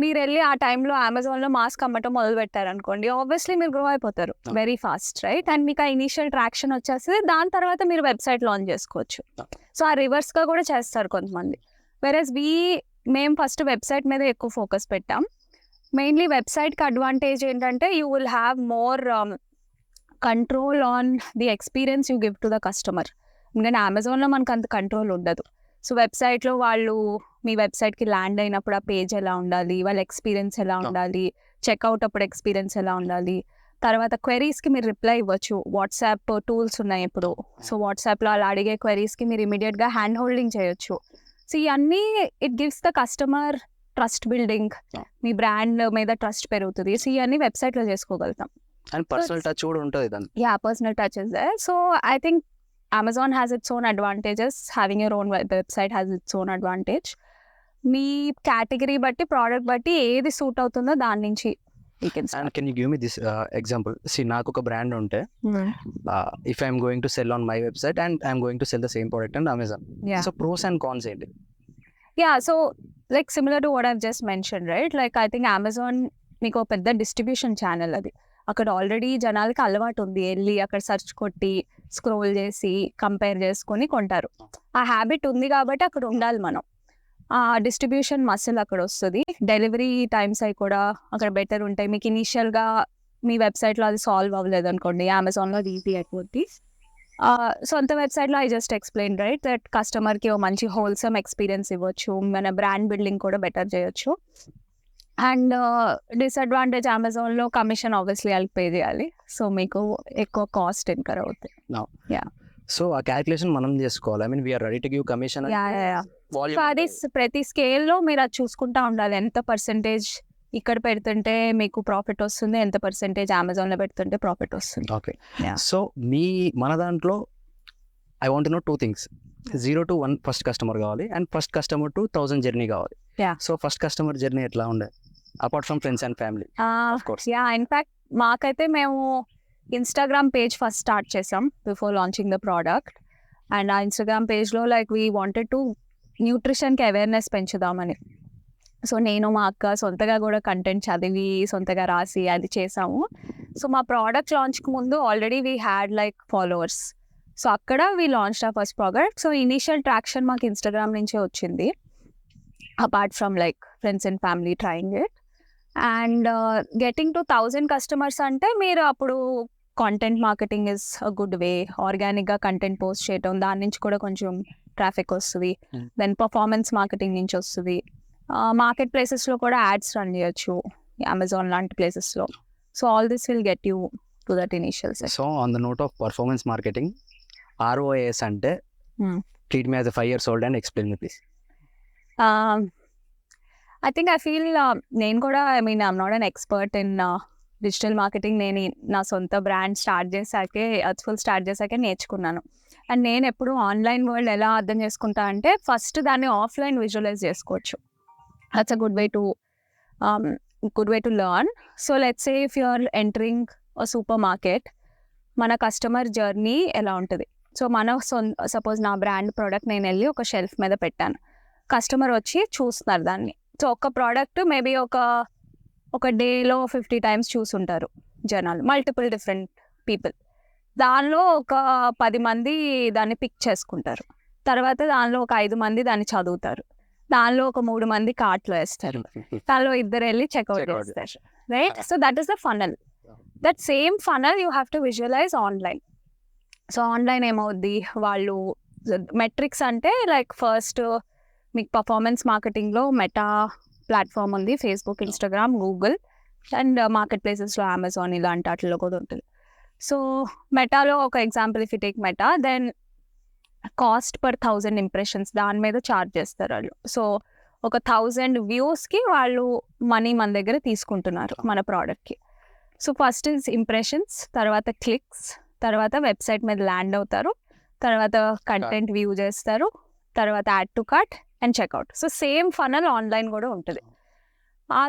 మీరు వెళ్ళి ఆ టైంలో అమెజాన్లో మాస్క్ అమ్మటం మొదలు పెట్టారనుకోండి, ఆబ్వియస్లీ మీరు గ్రో అయిపోతారు వెరీ ఫాస్ట్, రైట్? అండ్ మీకు ఆ ఇనీషియల్ ట్రాక్షన్ వచ్చేసి దాని తర్వాత మీరు వెబ్సైట్ లాంచ్ చేసుకోవచ్చు. సో ఆ రివర్స్గా కూడా చేస్తారు కొంతమంది. వెరస్ మేము ఫస్ట్ వెబ్సైట్ మీద ఎక్కువ ఫోకస్ పెట్టాం. మెయిన్లీ వెబ్సైట్కి అడ్వాంటేజ్ ఏంటంటే you will have more control on the experience you give to the customer. ఎందుకంటే అమెజాన్లో మనకు అంత కంట్రోల్ ఉండదు. సో వెబ్సైట్లో వాళ్ళు మీ వెబ్సైట్కి ల్యాండ్ అయినప్పుడు ఆ పేజ్ ఎలా ఉండాలి, వాళ్ళ ఎక్స్పీరియన్స్ ఎలా ఉండాలి, చెక్అవుట్ అప్పుడు ఎక్స్పీరియన్స్ ఎలా ఉండాలి, తర్వాత క్వెరీస్కి మీరు రిప్లై ఇవ్వచ్చు. వాట్సాప్ టూల్స్ ఉన్నాయి ఇప్పుడు. సో వాట్సాప్లో అలా అడిగే క్వెరీస్కి మీరు ఇమీడియట్గా హ్యాండ్ హోల్డింగ్ చేయొచ్చు. సో ఇవన్నీ it gives the customer trust building, మీ బ్రాండ్ మీద ట్రస్ట్ పెరుగుతుంది. సో ఇవన్నీ వెబ్సైట్లో చేసుకోగలుగుతాం. అండ్ పర్సనల్ టచ్ కూడా ఉంటుంది దాన్ని. Yeah, personal touch is there. So I think Amazon has its own advantages. Having your own website has its own advantage. Me category బట్టి, ప్రోడక్ట్ బట్టి ఏది సూట్ అవుతుందో దాని నుంచి you can start. And can you give me this example? See, నాకు ఒక brand ఉంటే if I'm going to sell on my website and I'm going to sell the same product on Amazon. Yeah. So pros and cons ఏంటి? Yeah, so like similar to what I've just mentioned, right? Like I think Amazon మీకు ఒక పెద్ద distribution channel. అది అక్కడ already జనాలకి అలవాటు ఉంది, వెళ్ళి అక్కడ సెర్చ్ కొట్టి స్క్రోల్ చేసి కంపేర్ చేసుకొని కొంటారు. ఆ హ్యాబిట్ ఉంది కాబట్టి అక్కడ ఉండాలి మనం. ఆ డిస్ట్రిబ్యూషన్ మసిల్ అక్కడ వస్తుంది. డెలివరీ టైమ్స్ అవి కూడా అక్కడ బెటర్ ఉంటాయి. మీకు ఇనీషియల్గా మీ వెబ్సైట్లో అది సాల్వ్ అవ్వలేదు అనుకోండి, అమెజాన్లో అది ఈజీ అయిపోద్ది. సొంత వెబ్సైట్లో I just explain, right, that కస్టమర్కి ఓ మంచి హోల్సమ్ ఎక్స్పీరియన్స్ ఇవ్వచ్చు, మన బ్రాండ్ బిల్డింగ్ కూడా బెటర్ చేయొచ్చు. అండ్ డిసడ్వాంటేజ్ అమెజాన్లో కమిషన్ ఆబ్వియస్లీ వాళ్ళకి పే చేయాలి. సో మీకు ఎక్కువ కాస్ట్ ఇన్కర్ అవుతుంది. సో ఆ క్యాలిక్యులేషన్ మనం చేసుకోవాలి. I mean we're ready to give commission. So అది ప్రతి స్కేల్లో మీరు అది చూసుకుంటా ఉండాలి. ఎంత పర్సెంటేజ్ ఇక్కడ పెడుతుంటే మీకు ప్రాఫిట్ వస్తుంది, ఎంత పర్సెంటేజ్ అమెజాన్లో పెడుతుంటే ప్రాఫిట్ వస్తుంది. ఓకే. సో మన దాంట్లో I want know 2 things. 0 to 1 first customer కావాలి, and first customer to 1000 journey కావాలి. సో ఫస్ట్ కస్టమర్ జర్నీ ఎట్లా ఉండే apart from friends and family? In fact మాకైతే మేము ఇన్స్టాగ్రామ్ పేజ్ ఫస్ట్ స్టార్ట్ చేసాం before launching the product. And ఆ Instagram పేజ్లో like we wanted to న్యూట్రిషన్కి అవేర్నెస్ పెంచుదామని. సో నేను మా అక్క సొంతగా కూడా కంటెంట్ చదివి సొంతగా రాసి అది చేసాము. సో మా ప్రోడక్ట్ లాంచ్కి ముందు already we had like followers. So అక్కడ వీ లాంచ్ ఆ first product. So initial traction మాకు ఇన్స్టాగ్రామ్ నుంచే వచ్చింది, apart from like friends and family trying it. And getting to 1000 customers అంటే మీరు అప్పుడు content marketing is a good వే. ఆర్గానిక్గా content post చేయటం, దాని నుంచి కూడా కొంచెం ట్రాఫిక్ వస్తుంది. దెన్ పర్ఫార్మెన్స్ మార్కెటింగ్ నుంచి వస్తుంది. మార్కెట్ ప్లేసెస్లో కూడా యాడ్స్ రన్ చేయొచ్చు, అమెజాన్ లాంటి ప్లేసెస్లో. So all this will get you to that initial set. So on the note of performance marketing, ROAS అంటే treat me as a 5 years old and explain me please. I think I feel నేను కూడా I'm not an expert in digital marketing. నేను నా సొంత brand start చేశాకే, Earthful start చేశాకే నేర్చుకున్నాను. And నేను ఎప్పుడు online world ఎలా అర్థం చేసుకుంటా అంటే ఫస్ట్ దాన్ని ఆఫ్లైన్ విజువలైజ్ చేసుకోవచ్చు. That's a good way to learn. So let's say if you are entering a supermarket, మన కస్టమర్ జర్నీ ఎలా ఉంటుంది. సో సపోజ్ నా బ్రాండ్ ప్రోడక్ట్ నేను వెళ్ళి ఒక షెల్ఫ్ మీద పెట్టాను, కస్టమర్ వచ్చి చూస్తున్నారు దాన్ని. సో ఒక ప్రోడక్ట్ మేబీ ఒక డేలో 50 times చూసుంటారు జనాలు, మల్టిపుల్ డిఫరెంట్ పీపుల్. దానిలో ఒక 10 మంది దాన్ని పిక్ చేసుకుంటారు, తర్వాత దానిలో ఒక 5 మంది దాన్ని చదువుతారు, దానిలో ఒక 3 మంది కార్ట్లో వేస్తారు, దానిలో 2 వెళ్ళి చెక్అవుట్ చేస్తారు, right? So that is the funnel. That same funnel you have to visualise online. So online ఏమవుద్ది, వాళ్ళు మెట్రిక్స్ అంటే లైక్ ఫస్ట్ మీకు పర్ఫార్మెన్స్ మార్కెటింగ్లో మెటా ప్లాట్ఫామ్ ఉంది, ఫేస్బుక్, ఇన్స్టాగ్రామ్, గూగుల్ అండ్ మార్కెట్ ప్లేసెస్లో అమెజాన్ ఇలాంటి వాటిల్లో కూడా ఉంటుంది. సో మెటాలో ఒక example, if you take Meta, then cost per 1000 impressions దాని మీద ఛార్జ్ చేస్తారు వాళ్ళు. సో ఒక 1000 వ్యూస్కి వాళ్ళు మనీ మన దగ్గర తీసుకుంటున్నారు మన ప్రోడక్ట్కి. సో ఫస్ట్ ఇస్ ఇంప్రెషన్స్, తర్వాత క్లిక్స్, తర్వాత వెబ్సైట్ మీద ల్యాండ్ అవుతారు, తర్వాత కంటెంట్ వ్యూ చేస్తారు, తర్వాత add to cart and checkout. So same funnel online కూడా ఉంటుంది.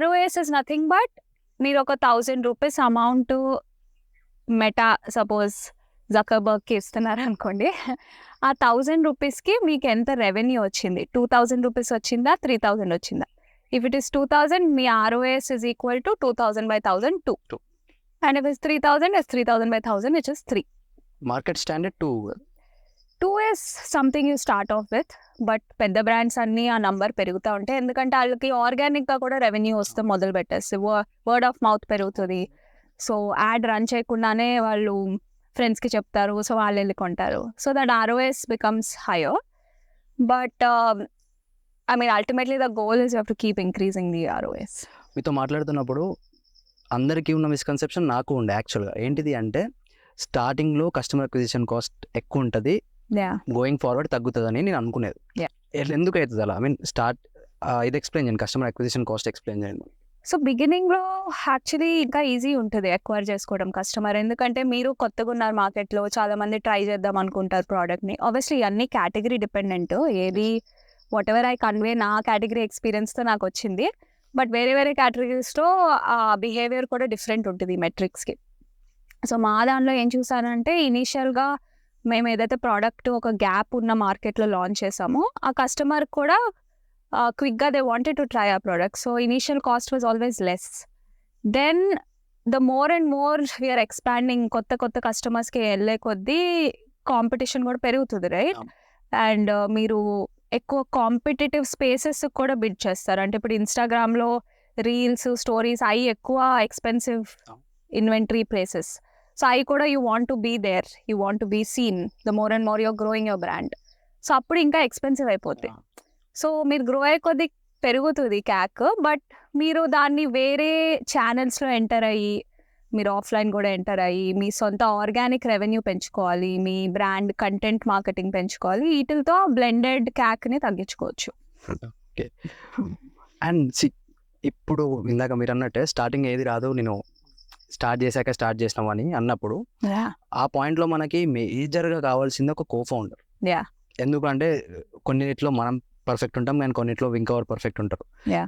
ROAS ఇస్ నథింగ్ బట్ మీరు ఒక 1000 రూపీస్ అమౌంట్ మెటా సపోజ్ జకర్బర్గ్కి ఇస్తున్నారు అనుకోండి, ఆ 1000 రూపీస్కి మీకు ఎంత రెవెన్యూ వచ్చింది, 2000 రూపీస్ వచ్చిందా 3000 వచ్చిందా. If it is 2000 me ROAS is equal to 2000 by 1000 2. And if it's 3000 it's 3000 by 1000 which is 3. Market standard 2 is something you start off with, but పెద్ద బ్రాండ్స్ అన్నీ ఆ నంబర్ పెరుగుతూ ఉంటాయి, ఎందుకంటే వాళ్ళకి ఆర్గానిక్గా కూడా రెవెన్యూ వస్తే మొదలు పెట్టేస్తే వర్డ్ ఆఫ్ మౌత్ పెరుగుతుంది. సో యాడ్ రన్ చేయకుండానే వాళ్ళు ఫ్రెండ్స్కి చెప్తారు, సో వాళ్ళు వెళ్ళి కొంటారు. So that ROAS becomes higher. But I mean ultimately the goal is you have to keep increasing the ROAS. మీతో మాట్లాడుతున్నప్పుడు అందరికీ ఉన్న మిస్కన్సెప్షన్ నాకు ఉండే యాక్చువల్గా ఏంటిది అంటే స్టార్టింగ్లో కస్టమర్ అక్విజిషన్ కాస్ట్ ఎక్కువ ఉంటుంది, గోయింగ్ ఫార్వర్డ్ తగ్గుతుందని నేను అనుకునేది. ఎందుకు అవుతుంది అలా? ఐ మీన్ ఇది ఎక్స్ప్లెయిన్ చేయండి, కస్టమర్ అక్విజిషన్ కాస్ట్ ఎక్స్ప్లెయిన్ చేయండి. సో బిగినింగ్లో యాక్చువల్లీ ఇంకా ఈజీ ఉంటుంది ఎక్వైర్ చేసుకోవడం కస్టమర్, ఎందుకంటే మీరు కొత్తగా ఉన్నారు మార్కెట్లో, చాలామంది ట్రై చేద్దాం అనుకుంటారు ప్రోడక్ట్ని. ఆబ్వియస్లీ అన్ని కేటగిరీ డిపెండెంట్, ఏది వాట్ ఎవర్ ఐ కన్వే నా కేటగిరీ ఎక్స్పీరియన్స్తో నాకు వచ్చింది. బట్ వేరే వేరే కేటగిరీస్లో ఆ బిహేవియర్ కూడా డిఫరెంట్ ఉంటుంది మెట్రిక్స్కి. సో మా దాంట్లో ఏం చూసానంటే ఇనీషియల్గా మేము ఏదైతే ప్రోడక్ట్ ఒక గ్యాప్ ఉన్న మార్కెట్లో లాంచ్ చేసామో ఆ కస్టమర్ కూడా క్విక్గా దే వాంటెడ్ టు ట్రై ఆ product. So initial cost was always less. Then the more and more we're expanding, కొత్త కస్టమర్స్కి వెళ్ళే కొద్దీ కాంపిటీషన్ కూడా పెరుగుతుంది, రైట్? అండ్ మీరు ఎక్కువ కాంపిటేటివ్ స్పేసెస్ కూడా బిడ్ చేస్తారు. అంటే ఇప్పుడు ఇన్స్టాగ్రామ్లో రీల్స్ స్టోరీస్ అవి ఎక్కువ ఎక్స్పెన్సివ్ ఇన్వెంటరీ ప్లేసెస్. సో అవి కూడా you want to be there, you want to be seen. The more and more you're growing your brand. So అప్పుడు ఇంకా ఎక్స్పెన్సివ్ అయిపోతుంది. సో మీరు గ్రో అయ్యే కొద్ది పెరుగుతుంది CAC, బట్ మీరు దాన్ని వేరే ఛానల్స్లో ఎంటర్ అయ్యి, మీరు ఆఫ్లైన్ కూడా ఎంటర్ అయ్యి మీ సొంత ఆర్గానిక్ రెవెన్యూ పెంచుకోవాలి, మీ బ్రాండ్ కంటెంట్ మార్కెటింగ్ పెంచుకోవాలి. వీటితో బ్లెండెడ్ CACని తగ్గించుకోవచ్చు. ఓకే. అండ్ ఇప్పుడు ఇందాక మీరు అన్నట్టే స్టార్టింగ్ ఏది రాదు, నేను స్టార్ట్ చేసినాం అని అన్నప్పుడు ఆ పాయింట్లో మనకి మేజర్గా కావాల్సింది ఒక కోఫౌండర్. ఎందుకంటే కొన్నిట్లో మనం పర్ఫెక్ట్ ఉంటాం కానీ కొన్నిట్లో ఇంకెవరు పర్ఫెక్ట్ ఉంటారు.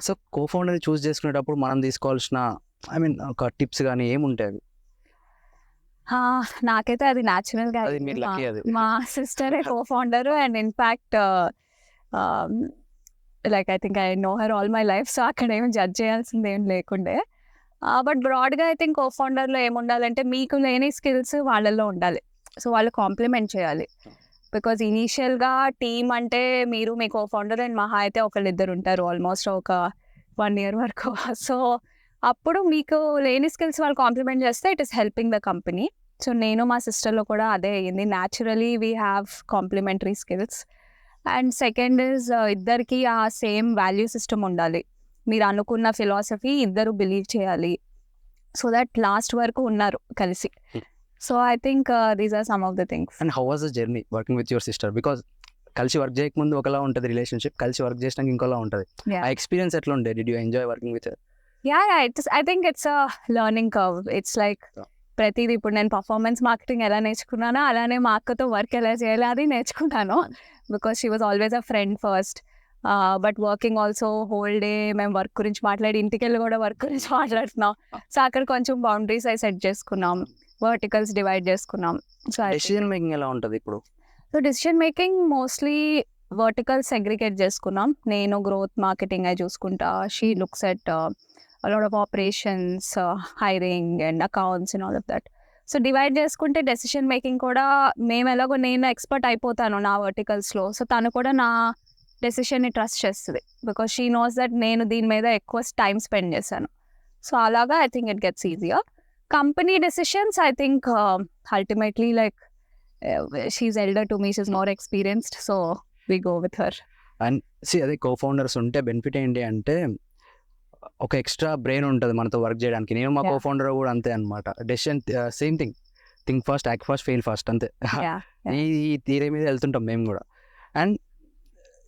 సో కోఫౌండర్ని చూస్ చేసుకునేటప్పుడు మనం తీసుకోవాల్సిన ఐ మీన్ ఒక టిప్స్ కానీ ఏముంటాయి? నాకైతే అది న్యాచురల్గా మా సిస్టరే cofounder, and in fact like I think I know her all my life, so అక్కడ ఏమి జడ్జ్ చేయాల్సింది ఏం లేకుండే. బట్ బ్రాడ్గా ఐ థింక్ కోఫౌండర్లో ఏముండాలంటే మీకు లేని స్కిల్స్ వాళ్ళల్లో ఉండాలి, సో వాళ్ళు కాంప్లిమెంట్ చేయాలి. బికాజ్ ఇనీషియల్గా టీమ్ అంటే మీరు మీ కోఫౌండర్ అండ్ మహా అయితే ఒకళ్ళిద్దరు ఉంటారు ఆల్మోస్ట్ ఒక 1 year వరకు. సో అప్పుడు మీకు లేని స్కిల్స్ వాళ్ళు కాంప్లిమెంట్ చేస్తే it is helping the company. So నేను మా సిస్టర్లో కూడా అదే అయ్యింది. Naturally we have complementary skills. And second is ఇద్దరికి ఆ సేమ్ వాల్యూ సిస్టమ్ ఉండాలి. మీరు అనుకున్న ఫిలాసఫీ ఇద్దరు బిలీవ్ చేయాలి, సో దట్ లాస్ట్ వరకు ఉన్నారు కలిసి. So I think these are some of the things. And how was the journey working with your sister? Because కలిసి వర్క్ చేయకముందు ఒకలా ఉంటుంది రిలేషన్షిప్, కలిసి వర్క్ చేసినాక ఇంకోలా ఉంటుంది. ఆ ఎక్స్పీరియన్స్ ఎట్లా ఉండే? Did you enjoy working with? I think it's a learning curve. It's like ప్రతిదీ ఇప్పుడు నేను పర్ఫార్మెన్స్ మార్కెటింగ్ ఎలా నేర్చుకున్నానో అలానే మా అక్కతో వర్క్ ఎలా చేయాలి అది నేర్చుకున్నాను. Because she was always a friend first. But working also whole day మేము వర్క్ గురించి మాట్లాడి ఇంటికి వెళ్ళి కూడా వర్క్ గురించి మాట్లాడుతున్నాం. సో అక్కడ కొంచెం బౌండరీస్ అవి సెట్ చేసుకున్నాం, వర్టికల్స్ డివైడ్ చేసుకున్నాం. సో డెసిషన్ మేకింగ్ ఎలా ఉంటుంది ఇప్పుడు? So decision making mostly verticals segregate చేసుకున్నాం. నేను గ్రోత్ మార్కెటింగ్ అవి చూసుకుంటా, she looks at lot of operations, hiring and accounts and all of that. So divide చేసుకుంటే డెసిషన్ మేకింగ్ కూడా మేము ఎలాగో నేను ఎక్స్పర్ట్ అయిపోతాను నా వర్టికల్స్లో, సో తను కూడా నా డెసిషన్ని ట్రస్ట్ చేస్తుంది. బికాస్ షీ నోస్ దట్ నేను దీని మీద ఎక్కువ టైం స్పెండ్ చేశాను. సో అలాగా I think it gets easier. Company decisions, I think ultimately like she's elder to me, she's more experienced, so we go with her. And see అదే co-founders ఉంటే benefit ఏంటి అంటే ఒక ఎక్స్ట్రా బ్రెయిన్ ఉంటుంది మనతో work చేయడానికి. నేను మా కోఫౌండర్ కూడా అంతే అనమాట. Decision same think first, act first, fail first, అంతే. ఈ థియరీ మీద వెళ్తుంటాం మేము కూడా. అండ్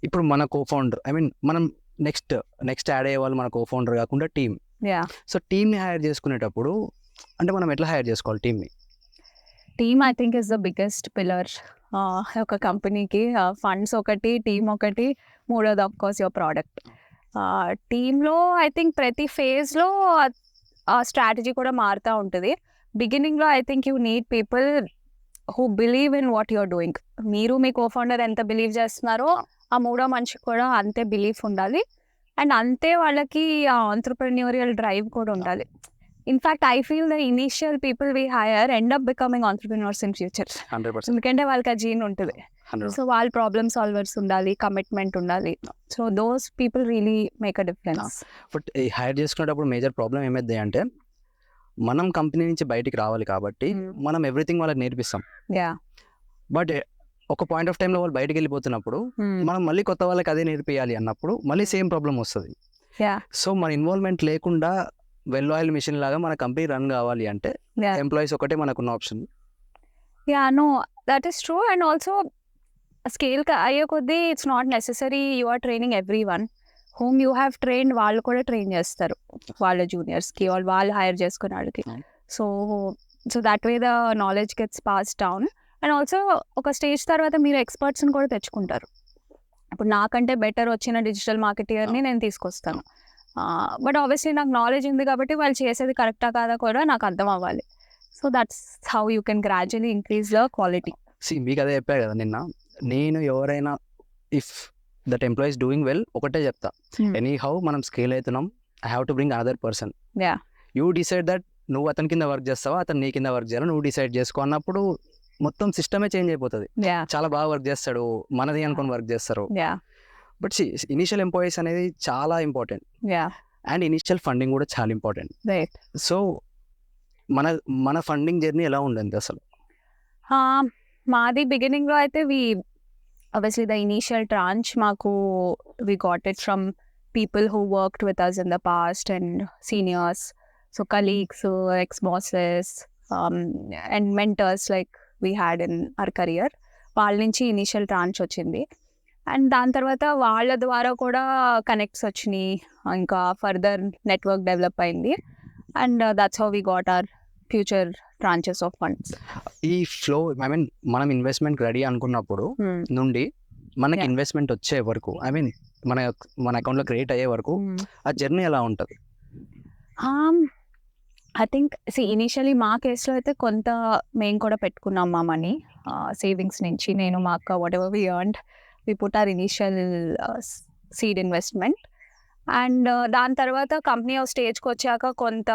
ఇప్పుడు మన కోఫౌండర్ ఐ మీన్ మనం నెక్స్ట్ యాడ్ అయ్యే వాళ్ళు మన కోఫౌండర్ కాకుండా టీమ్. సో టీమ్ని హైర్ చేసుకునేటప్పుడు అంటే మనం ఎట్లా హైర్ చేసుకోవాలి టీమ్ని? Team I think is the biggest pillar ఒక కంపెనీకి. ఫండ్స్ ఒకటి, టీమ్ ఒకటి, మూడోది ఆఫ్ కోర్స్ యువర్ ప్రోడక్ట్. టీంలో ఐ థింక్ ప్రతి ఫేజ్లో ఆ స్ట్రాటజీ కూడా మారుతూ ఉంటుంది. బిగినింగ్లో I think you need people who believe in what you're doing. మీరు మీ కోఫౌండర్ ఎంత బిలీవ్ చేస్తున్నారో ఆ మూడో మనిషికి కూడా అంతే బిలీఫ్ ఉండాలి. అండ్ అంతే వాళ్ళకి ఆ ఆంట్రప్రెన్యూరియల్ డ్రైవ్ కూడా ఉండాలి. In fact I feel the initial people we hire end up becoming entrepreneurs in future. 100%. ఎందుకంటే వాళ్ళకి ఆ జీన్ ఉంటుంది. 100%. సో వాళ్ళు ప్రాబ్లమ్ సాల్వర్స్ ఉండాలి, కమిట్మెంట్ ఉండాలి. So those people really make a difference. But ఈ హైర్ చేసుకునేటప్పుడు మేజర్ ప్రాబ్లం ఏమైంది అంటే మనం కంపెనీ నుంచి బయటికి రావాలి కాబట్టి మనం ఎవ్రీథింగ్ వాళ్ళకి నేర్పిస్తాం. బట్ ఒక పాయింట్ ఆఫ్ టైంలో వాళ్ళు బయటికి వెళ్ళిపోతున్నప్పుడు మనం మళ్ళీ కొత్త వాళ్ళకి అదే నేర్పియాలి అన్నప్పుడు మళ్ళీ సేమ్ ప్రాబ్లం వస్తుంది. సో మన ఇన్వాల్వ్మెంట్ లేకుండా వెల్ ఆయిల్ మిషన్ లాగా మన కంపెనీ రన్ కావాలి అంటే ఎంప్లాయీస్ ఒకటే మనకున్న option. No that is true. And also scale అయ్యే కొద్దీ it's not necessary you are training everyone. Whom you have trained వాళ్ళు కూడా ట్రైన్ చేస్తారు వాళ్ళ జూనియర్స్కి, వాళ్ళు హైర్ చేసుకునే వాళ్ళకి. So that way the knowledge gets pass down. And also ఒక స్టేజ్ తర్వాత మీరు ఎక్స్పర్ట్స్ని కూడా తెచ్చుకుంటారు. ఇప్పుడు నాకంటే బెటర్ వచ్చిన డిజిటల్ మార్కెటియర్ని నేను తీసుకొస్తాను. బట్ ఆబ్వియస్లీ నాకు నాలెడ్జ్ ఉంది కాబట్టి వాళ్ళు చేసేది కరెక్టా కాదా కూడా నాకు అర్థం అవ్వాలి. So that's how you can gradually increase the quality. మీకు అదే చెప్పా కదా నిన్న, నేను ఎవరైనా if that employees doing well ఒకటే చెప్తా, ఎనీ హౌ మనం స్కేల్ అవుతున్నాం, I have to bring another person. You decide that నువ్వు అతని కింద వర్క్ చేస్తావా, అతను నీ కింద వర్క్ చేయాలో నువ్వు డిసైడ్ చేసుకో అన్నప్పుడు మొత్తం సిస్టమే చేంజ్ అయిపోతుంది. చాలా బాగా వర్క్ చేస్తాడు, మనది అనుకొని వర్క్ చేస్తారు. బట్ ఇనిషియల్ ఎంప్లాయీస్ అనేది చాలా ఇంపార్టెంట్. అండ్ ఇనిషియల్ ఫండింగ్ కూడా చాలా ఇంపార్టెంట్. సో మన ఫండింగ్ జర్నీ ఎలా ఉండింది అసలు? మాది బిగినింగ్లో అయితే obviously the initial tranche we got it from people who worked with us in the past and seniors, so colleagues, ex-bosses, and mentors like we had in our career. వాళ్ళ నుంచి initial ట్రాన్స్ వచ్చింది. And దాని తర్వాత వాళ్ళ ద్వారా కూడా connects వచ్చినాయి, ఇంకా ఫర్దర్ నెట్వర్క్ డెవలప్ అయింది. And that's how we got our future tranches of funds. ఈ ఫ్లో ఐ మీన్ మనం ఇన్వెస్ట్మెంట్ రెడీ అనుకున్నప్పుడు నుండి మనకి ఇన్వెస్ట్మెంట్ వచ్చే వరకు, ఐ మీన్ మన అకౌంట్లో క్రియేట్ అయ్యే వరకు ఆ జర్నీ ఎలా ఉంటుంది? ఐ థింక్ ఇనిషియలీ మా కేసులో అయితే కొంత మేము కూడా పెట్టుకున్నాం మా మనీ సేవింగ్స్ నుంచి. నేను మా అక్క whatever we earned we put our initial seed investment. And దాని తర్వాత కంపెనీ స్టేజ్కి వచ్చాక కొంత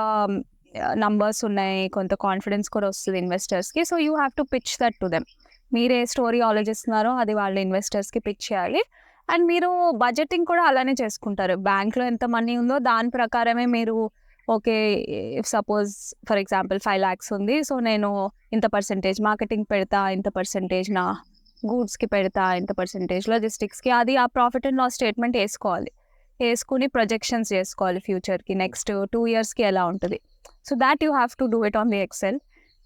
నంబర్స్ ఉన్నాయి, కొంత కాన్ఫిడెన్స్ కూడా వస్తుంది ఇన్వెస్టర్స్కి. So you have to pitch that to them. మీరే స్టోరీ ఆలోచిస్తున్నారో అది వాళ్ళ ఇన్వెస్టర్స్కి పిచ్ చేయాలి. అండ్ మీరు బడ్జెటింగ్ కూడా అలానే చేసుకుంటారు. బ్యాంక్లో ఎంత మనీ ఉందో దాని ప్రకారమే మీరు okay, if suppose for example 5 lakhs ఉంది, సో నేను ఇంత పర్సెంటేజ్ మార్కెటింగ్ పెడతా, ఇంత పర్సెంటేజ్ నా గూడ్స్కి పెడతా, ఇంత పర్సెంటేజ్ లాజిస్టిక్స్కి, అది ఆ ప్రాఫిట్ అండ్ లాస్ స్టేట్మెంట్ వేసుకుని ప్రొజెక్షన్స్ చేసుకోవాలి ఫ్యూచర్కి, నెక్స్ట్ 2 yearsకి ఎలా ఉంటుంది. So that you have to do it on the Excel.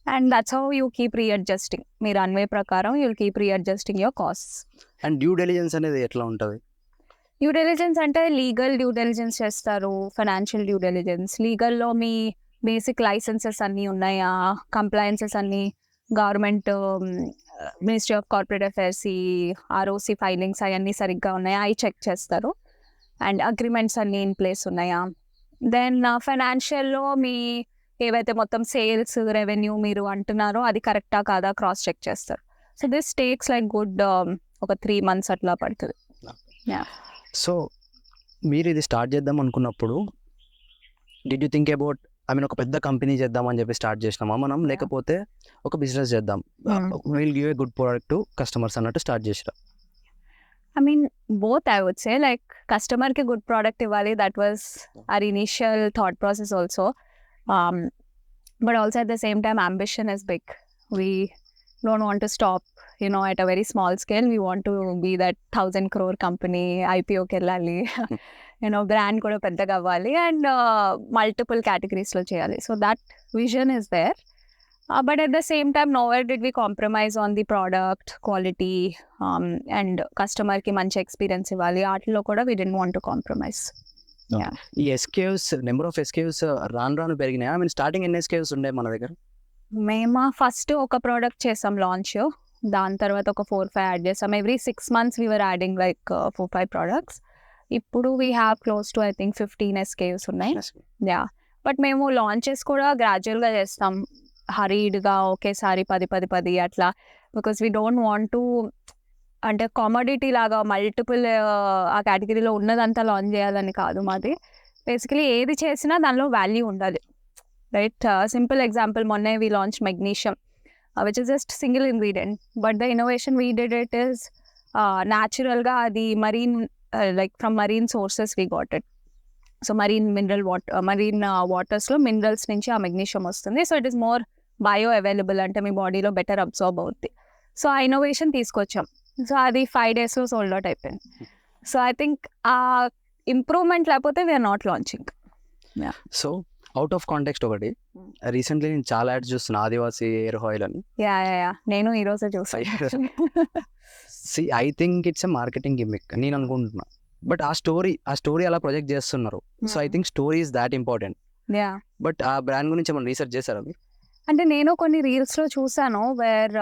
And that's how you keep readjusting. మీ రన్వే ప్రకారం you will keep readjusting your costs. And due diligence అనేది ఎట్లా ఉంటుంది? డ్యూ డెలిజెన్స్ అంటే లీగల్ డ్యూ డెలిజెన్స్ చేస్తారు, financial due diligence. లీగల్లో మీ basic licences అన్నీ ఉన్నాయా, కంప్లయన్సెస్ అన్నీ government ministry of corporate affairs ROC filings అవన్నీ సరిగ్గా ఉన్నాయా అవి చెక్ చేస్తారు. అండ్ అగ్రిమెంట్స్ అన్నీ ఇన్ ప్లేస్ ఉన్నాయా. దెన్ ఫైనాన్షియల్లో మీ ఏవైతే మొత్తం సేల్స్ రెవెన్యూ మీరు అంటున్నారో అది కరెక్టా కాదా క్రాస్ చెక్ చేస్తారు. So this takes like good ఒక 3 months అట్లా పడుతుంది. సో మీరు ఇది స్టార్ట్ చేద్దాం అనుకున్నప్పుడు did you think about I mean ఒక పెద్ద కంపెనీ చేద్దాం అని చెప్పి స్టార్ట్ చేసినామా మనం, లేకపోతే ఒక బిజినెస్ చేద్దాం, will give a good product to customers అన్నట్టు స్టార్ట్ చేసిరా? I mean, both I would say. Like, customer ki good product ivali, that was our initial thought process also. But also at the same time, ambition is big. We don't want to stop, at a very small scale. We want to be that 1,000 crore company, IPO కెళ్ళాలి, brand కూడా పెద్దగా అవ్వాలి, and multiple categories లో చేయాలి. So that vision is there. But at the same time, nowhere did we compromise on the product quality and customer ki manchi experience ivali. Aatlo kuda we didn't want to compromise. ఈ SKUs number of SKUs రాను పెరిగినాయి. I mean starting ఎన్ని SKUs ఉండే మన దగ్గర? మేము first ఒక product చేసాం లాంచ్, దాని తర్వాత ఒక 4-5 యాడ్ చేసాం. Every 6 months we were adding like 4-5 products. ఇప్పుడు we have close to I think 15 SKUs ఉన్నాయి. యా, బట్ మేము లాంచెస్ కూడా గ్రాడ్యువల్గా చేస్తాం, హరీడ్గా ఒకేసారి 10 అట్లా, because we don't want to అంటే కామోడిటీ లాగా మల్టిపుల్ ఆ కేటగిరీలో ఉన్నదంతా లాంచ్ చేయాలని కాదు మాది. బేసికలీ ఏది చేసినా దానిలో వాల్యూ ఉండాలి, రైట్? సింపుల్ ఎగ్జాంపుల్, మొన్నే we launch magnesium which is just single ingredient, but the innovation we did it is న్యాచురల్గా అది marine like from marine sources we got it. So marine వాటర్స్లో మినరల్స్ నుంచి ఆ మెగ్నీషియం వస్తుంది. So it is more bioavailable, అంటే మీ బాడీలో better absorb అవుద్ది. సో ఆ ఇన్నోవేషన్ తీసుకొచ్చాం. సో అది 5 daysలో సోల్డ్ అవుట్ అయిపోయింది. సో ఐ థింక్ ఆ ఇంప్రూవ్మెంట్ లేకపోతే we are not launching. So out of context ఒకటి, రీసెంట్లీ నేను చాలా యాడ్స్ చూస్తున్నా, ఆదివాసి హెయిర్ ఆయిల్ అని. యా నేను ఈరోజే చూసాను. I think it's a marketing gimmick నేను అనుకుంటున్నా, బట్ ఆ స్టోరీ అలా ప్రొజెక్ట్ చేస్తున్నారు. So I think story is that important. Yeah, but ఆ బ్రాండ్ గురించి ఏమైనా రీసెర్చ్ చేశారా మీరు? అంటే నేను కొన్ని రీల్స్లో చూసాను వేర్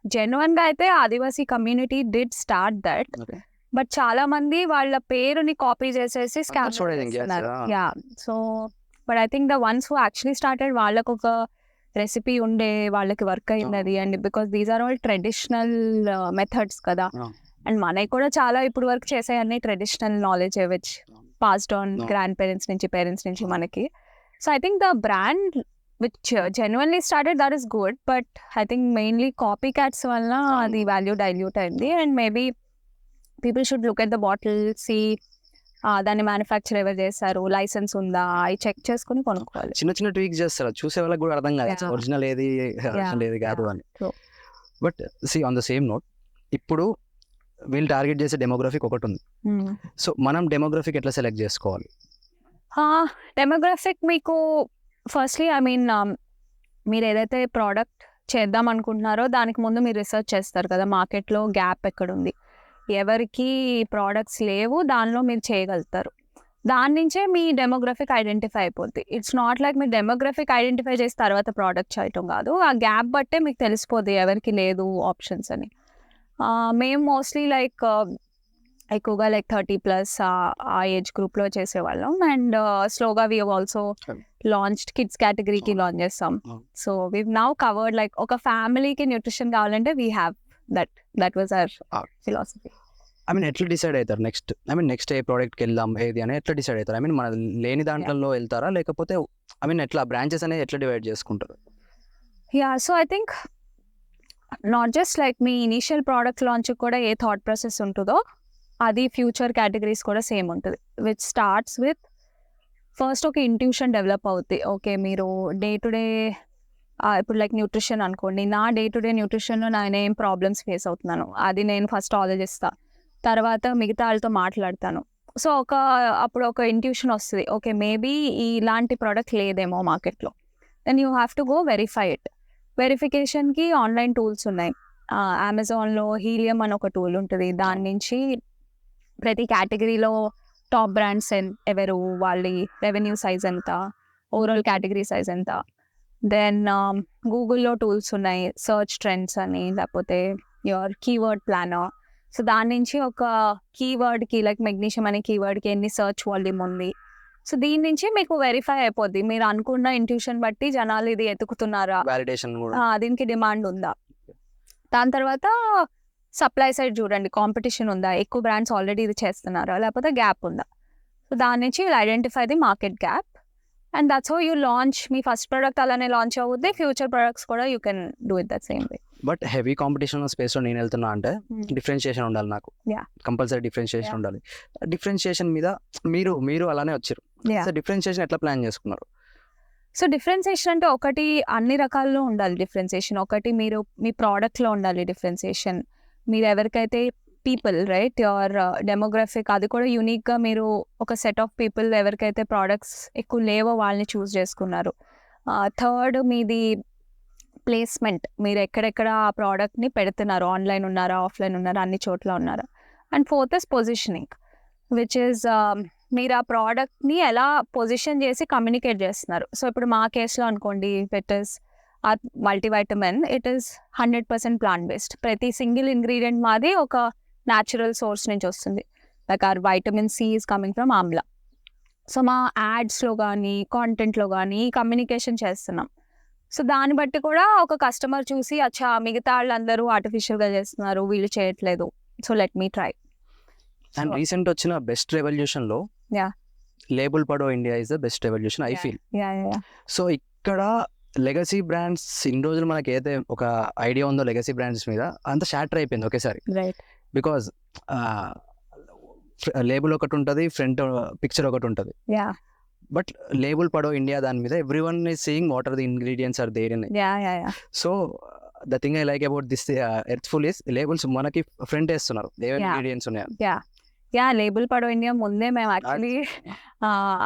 జెన్యున్గా అయితే Adivasi community did start that, but చాలా మంది వాళ్ళ పేరుని కాపీ చేసేసి స్కామ్ చేస్తున్నారు. Yeah, so but I think the ones who actually started వాళ్ళకు ఒక రెసిపీ ఉండే, వాళ్ళకి వర్క్ అయినది, and because these are all traditional methods కదా, అండ్ మనకి కూడా చాలా ఇప్పుడు వరకు చేసే అన్ని traditional knowledge which passed on grandparents నుంచి పేరెంట్స్ నుంచి మనకి. So I think the brand which జెన్యున్లీ started that is good, but I think mainly copycats వల్ల అది వాల్యూ డైల్యూట్ అయింది. And maybe people should look at the bottle, see దాన్ని manufacture ఎవరు చేస్తారు, లైసెన్స్ ఉందా, అవి చెక్ చేసుకుని కొనుక్కోవాలి. చిన్న ట్వీక్ చేస్తారు, చూసే వాళ్ళకి కూడా అర్థం కాదు ఒరిజినల్ ఏది ఏది కాదు అని. But see on the same note, ఇప్పుడు వీళ్ళు టార్గెట్ చేసే డెమోగ్రఫిక్ ఒకటి ఉంది. సో మనం డెమోగ్రఫిక్ ఎట్లా సెలెక్ట్ చేసుకోవాలి? డెమోగ్రఫిక్ మీకు ఫస్ట్లీ ఐ మీన్ మీరు ఏదైతే ప్రోడక్ట్ చేద్దాం అనుకుంటున్నారో దానికి ముందు మీరు రీసెర్చ్ చేస్తారు కదా, మార్కెట్లో గ్యాప్ ఎక్కడుంది, ఎవరికి ప్రోడక్ట్స్ లేవు, దానిలో మీరు చేయగలుగుతారు. దాని నుంచే మీ డెమోగ్రఫిక్ ఐడెంటిఫై అయిపోద్ది. ఇట్స్ నాట్ లైక్ మీరు డెమోగ్రఫిక్ ఐడెంటిఫై చేసిన తర్వాత ప్రోడక్ట్ చేయటం కాదు, ఆ గ్యాప్ బట్టే మీకు తెలిసిపోద్ది ఎవరికి లేదు ఆప్షన్స్ అని. మేము మోస్ట్లీ లైక్ ఎక్కువగా లైక్ 30+ ఆ ఏజ్ గ్రూప్లో చేసేవాళ్ళం. అండ్ స్లోగా వీ ఆల్సో లాంచ్డ్ కిడ్స్ కేటగిరీకి లాంచ్ చేస్తాం. So we now covered like ఒక ఫ్యామిలీకి న్యూట్రిషన్ కావాలంటే we have that was our philosophy. I mean ఎట్లా డిసైడ్ అవుతారు నెక్స్ట్ ఏ ప్రోడక్ట్కి వెళ్దాం ఏది అని ఎట్లా డిసైడ్ అవుతారు? ఐ మీన్ మన లేని దాంట్లో వెళ్తారా, లేకపోతే ఐ మీన్ ఎట్లా బ్రాంచెస్ అనేది ఎట్లా డివైడ్ చేసుకుంటారు? Yeah, so I think not just like me initial product launch కూడా ఏ థాట్ ప్రాసెస్ ఉంటుందో అది ఫ్యూచర్ కేటగిరీస్ కూడా సేమ్ ఉంటుంది, విచ్ స్టార్ట్స్ విత్ ఫస్ట్ ఒక ఇంట్యూషన్ డెవలప్ అవుతుంది. ఓకే, మీరు డే టు డే ఇప్పుడు లైక్ న్యూట్రిషన్ అనుకోండి, నా డే టు డే న్యూట్రిషన్లో నేను ఏం ప్రాబ్లమ్స్ ఫేస్ అవుతున్నాను అది నేను ఫస్ట్ ఆలోచిస్తాను, తర్వాత మిగతా వాళ్ళతో మాట్లాడతాను. సో అప్పుడు ఒక ఇంట్యూషన్ వస్తుంది, ఓకే మేబీ ఇలాంటి ప్రోడక్ట్ లేదేమో మార్కెట్లో, then you have to go verify it. వెరిఫికేషన్కి ఆన్లైన్ టూల్స్ ఉన్నాయి. అమెజాన్లో హీలియం అని ఒక టూల్ ఉంటుంది, దాని నుంచి ప్రతి కేటగిరీలో టాప్ బ్రాండ్స్ ఎవరు, వాళ్ళ రెవెన్యూ సైజ్ ఎంత, ఓవరాల్ కేటగిరీ సైజ్ ఎంత. దెన్ గూగుల్లో టూల్స్ ఉన్నాయి, సర్చ్ ట్రెండ్స్ అని, లేకపోతే యువర్ కీవర్డ్ ప్లానర్. సో దాని నుంచి ఒక కీవర్డ్కి లైక్ మెగ్నీషియం అనే కీవర్డ్కి ఎన్ని సర్చ్ వాల్యూమ్ ఉంది. సో దీని నుంచి మీకు వెరిఫై అయిపోద్ది, మీరు అనుకున్న ఇంట్యూషన్ బట్టి జనాలు ఇది ఎతుకుతున్నారా, దీనికి డిమాండ్ ఉందా. దాని తర్వాత సప్లై సైడ్ చూడండి, కాంపిటీషన్ ఉందా, ఎక్కువ బ్రాండ్స్ ఆల్రెడీ ఇది చేస్తున్నారా, లేకపోతే గ్యాప్ ఉందా. సో దాని నుంచి you identify the market gap, and that's how you launch. Me first product అలానే లాంచ్ అవుద్ది, ఫ్యూచర్ ప్రొడక్ట్స్ కూడా you can do it that same way. But heavy competition స్పేస్లో నేను వెళ్తున్నా అంటే డిఫరెన్షియేషన్ ఉండాలి, నాకు కంపల్సరీ డిఫరెన్షియేషన్ ఉండాలి. డిఫరెన్షియేషన్ మీద మీరు అలానే వచ్చారు. సో డిఫరెన్షియేషన్ ఎట్లా ప్లాన్ చేసుకున్నారు? సో డిఫరెన్షియేషన్ అంటే ఒకటి అన్ని రకాల్లో ఉండాలి డిఫరెన్షియేషన్. ఒకటి మీరు మీ ప్రోడక్ట్లో ఉండాలి డిఫరెన్షియేషన్. మీరు ఎవరికైతే పీపుల్ రైట్ యువర్ డెమోగ్రఫిక్ అది కూడా యూనిక్గా మీరు ఒక సెట్ ఆఫ్ పీపుల్ ఎవరికైతే ప్రోడక్ట్స్ ఎక్కువ లేవో వాళ్ళని చూస్ చేసుకున్నారు. థర్డ్ మీది ప్లేస్మెంట్, మీరు ఎక్కడెక్కడ ఆ ప్రోడక్ట్ని పెడుతున్నారు, ఆన్లైన్ ఉన్నారా, ఆఫ్లైన్ ఉన్నారా, అన్ని చోట్ల ఉన్నారా. And fourth is positioning, which is మీరు ఆ ప్రోడక్ట్ని ఎలా పొజిషన్ చేసి కమ్యూనికేట్ చేస్తున్నారు. సో ఇప్పుడు మా కేసులో అనుకోండి, it is a multivitamin it is 100% plant based. ప్రతి సింగిల్ ఇంగ్రీడియంట్ మాది ఒక న్యాచురల్ సోర్స్ నుంచి వస్తుంది. Like our vitamin C is coming from amla. So మా యాడ్స్లో కానీ కాంటెంట్లో కానీ కమ్యూనికేషన్ చేస్తున్నాం. సో దాన్ని బట్టి కూడా ఒక కస్టమర్ చూసి అచ్చా మిగతా వాళ్ళందరూ ఆర్టిఫిషియల్గా చేస్తున్నారు, వీళ్ళు చేయట్లేదు, so let me try. And recent వచ్చిన బెస్ట్ రెవల్యూషన్ లో label Padho India is the best revolution I feel. So ఇక్కడ లెగసీ బ్రాండ్స్ ఇన్ని రోజులు మనకి ఏదైతే ఒక ఐడియా ఉందో లెగసీ బ్రాండ్స్ మీద అంత షాటర్ అయిపోయింది ఒకేసారి. బికాజ్ లేబుల్ ఒకటి ఉంటుంది, ఫ్రంట్ పిక్చర్ ఒకటి ఉంటుంది. బట్ లేబుల్ పడో ఇండియా దాని మీద everyone is saying what are the ingredients are there in. So the thing I like about this Earthful is labels మనకి ఫ్రంట్ వేస్తున్నారు ఏమేమి ఇంగ్రీడియంట్స్ ఉన్నాయి. లేబుల్ పడో ఇండియా ముందే మేము యాక్చువల్లీ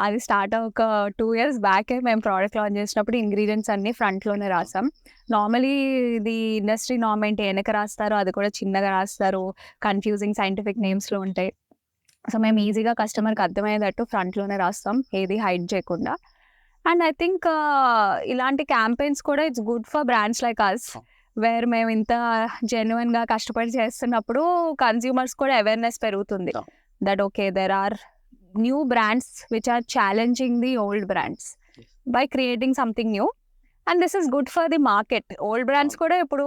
అది స్టార్ట్ ఒక 2 years బ్యాకే మేము ప్రోడక్ట్ లాంచ్ చేసినప్పుడు ఇంగ్రీడియంట్స్ అన్ని ఫ్రంట్లోనే రాసాం. నార్మలీ ఇది ఇండస్ట్రీ నార్మ్ ఏంటి వెనక రాస్తారు, అది కూడా చిన్నగా రాస్తారు, కన్ఫ్యూజింగ్ సైంటిఫిక్ నేమ్స్లో ఉంటాయి. సో మేము ఈజీగా కస్టమర్కి అర్థమయ్యేటట్టు ఫ్రంట్లోనే రాస్తాం, ఏది హైడ్ చేయకుండా. అండ్ ఐ థింక్ ఇలాంటి క్యాంపెయిన్స్ కూడా it's good for brands like us, where మేము ఇంత జెన్యున్గా కష్టపడి చేస్తున్నప్పుడు కన్స్యూమర్స్ కూడా అవేర్నెస్ పెరుగుతుంది that okay there are new brands which are challenging the old brands by creating something new. And this is good for the market. Old brands కూడా ఇప్పుడు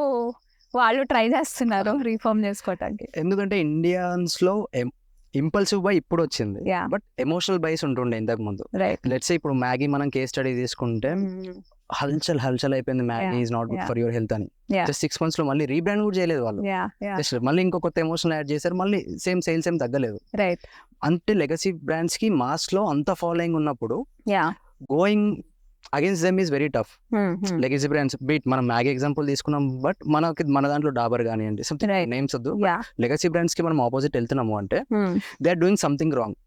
వాళ్ళు ట్రై చేస్తున్నారు రీఫార్మ్ చేసుకోవటానికి. ఎందుకంటే ఇండియన్స్లో ఇంపల్సివ్ బై ఇప్పుడు వచ్చింది, బట్ ఎమోషనల్ బైస్ ఉంటుండే ఇంతకు ముందు. లెట్స్ ఇప్పుడు మ్యాగీ మనం కేస్ స్టడీ తీసుకుంటే హల్చల్ అయిపోయింది, Maggi is not good for your health అని. జస్ట్ 6 months లో మళ్ళీ రీబ్రాండ్ కూడా చేయలేదు వాళ్ళు, జస్ట్ మళ్ళీ ఇంకో కొత్త ఎమోషన్ యాడ్ చేశారు, మళ్ళీ సేమ్ సేల్స్ ఏం తగ్గలేదు. అంటే లెగసీ బ్రాండ్స్ కి మాస్ లో అంత ఫాలోయింగ్ ఉన్నప్పుడు going against them is very tough. Legacy brands beat మనం మ్యాగీ ఎగ్జాంపుల్ తీసుకున్నాం, బట్ మన దాంట్లో డాబర్ కానివ్వండి సంథింగ్ నేమ్స్ వద్దు, లెగసీ బ్రాండ్స్ కి మనం ఆపోజిట్ వెళ్తున్నాము అంటే they are doing something wrong.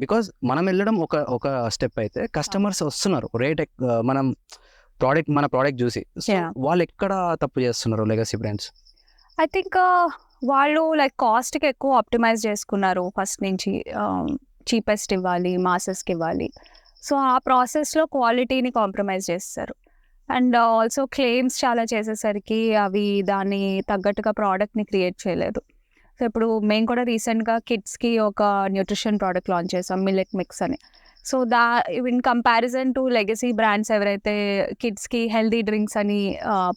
Because మనం వెళ్ళడం ఒక స్టెప్ అయితే కస్టమర్స్ వస్తున్నారు రేట్ మనం మన ప్రోడక్ట్ చూసి, వాళ్ళు ఎక్కడ తప్పు చేస్తున్నారు లెగసీ బ్రాండ్స్? ఐ థింక్ వాళ్ళు లైక్ కాస్ట్కి ఎక్కువ ఆప్టిమైజ్ చేసుకున్నారు ఫస్ట్ నుంచి, చీపెస్ట్ ఇవ్వాలి, మాసెస్కి ఇవ్వాలి. సో ఆ ప్రాసెస్లో క్వాలిటీని కాంప్రమైజ్ చేస్తారు. అండ్ ఆల్సో క్లెయిమ్స్ చాలా చేసేసరికి అవి దాన్ని తగ్గట్టుగా ప్రోడక్ట్ని క్రియేట్ చేయలేదు. సో ఇప్పుడు మేము కూడా రీసెంట్గా కిడ్స్కి ఒక న్యూట్రిషన్ ప్రోడక్ట్ లాంచ్ చేసాం, మిల్లెట్ మిక్స్ అని. So in comparison to legacy brands ఎవరైతే కిడ్స్కి హెల్దీ డ్రింక్స్ అని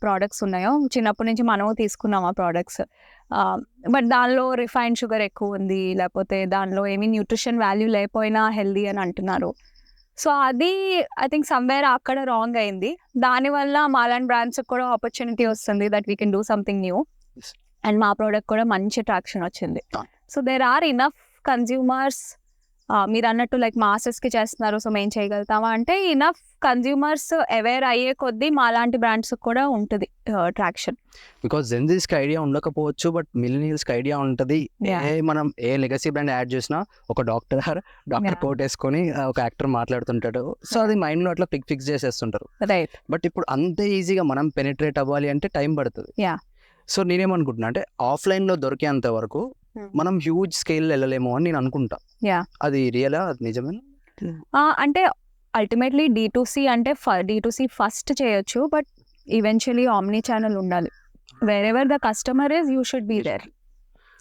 ప్రోడక్ట్స్ ఉన్నాయో, చిన్నప్పటి నుంచి మనము తీసుకున్నాం ఆ ప్రోడక్ట్స్, బట్ దానిలో రిఫైన్డ్ షుగర్ ఎక్కువ ఉంది, లేకపోతే దానిలో ఏమీ న్యూట్రిషన్ వాల్యూ లేకపోయినా హెల్దీ అని అంటున్నారు. సో అది ఐ థింక్ సమ్వేర్ అక్కడ రాంగ్ అయింది. దానివల్ల మాలాంటి బ్రాండ్స్కి కూడా ఆపర్చునిటీ వస్తుంది that we can do something new. And మా ప్రోడక్ట్ కూడా మంచి ట్రాక్షన్ వచ్చింది. So there are enough consumers. మీరు అన్నట్టు లైక్ మాసెస్కి చేస్తున్నారు, సో మేము చేయగలుగుతామా అంటే ఇనఫ్ కన్జ్యూమర్స్ అవేర్ అయ్యే కొద్దీ మాలాంటి బ్రాండ్స్ కూడా ఉంటుంది ట్రాక్షన్. బికాస్ జెన్జీస్కి ఐడియా ఉండకపోవచ్చు, బట్ మిలినియల్స్కి ఐడియా ఉంటుంది. మనం ఏ లెగసీ బ్రాండ్ యాడ్ చేసినా ఒక డాక్టర్ కోట్ వేసుకొని ఒక యాక్టర్ మాట్లాడుతుంటాడు, సో అది మైండ్లో అట్లా ఫిక్స్ చేసేస్తుంటారు. బట్ ఇప్పుడు అంతే ఈజీగా మనం పెనిట్రేట్ అవ్వాలి అంటే టైం పడుతుంది. సో నేనేమనుకుంటున్నా అంటే ఆఫ్లైన్లో దొరికేంత వరకు మనం హ్యూజ్ స్కేల్ వెళ్ళలేమో అని నేను అనుకుంటా. అది రియలా, అది నిజమేనా? అంటే అల్టిమేట్లీ D2C అంటే D2C ఫస్ట్ చేయొచ్చు, బట్ ఈవెన్చువలీ ఆమ్నీ ఛానల్ ఉండాలి. Wherever the customer is you should be there,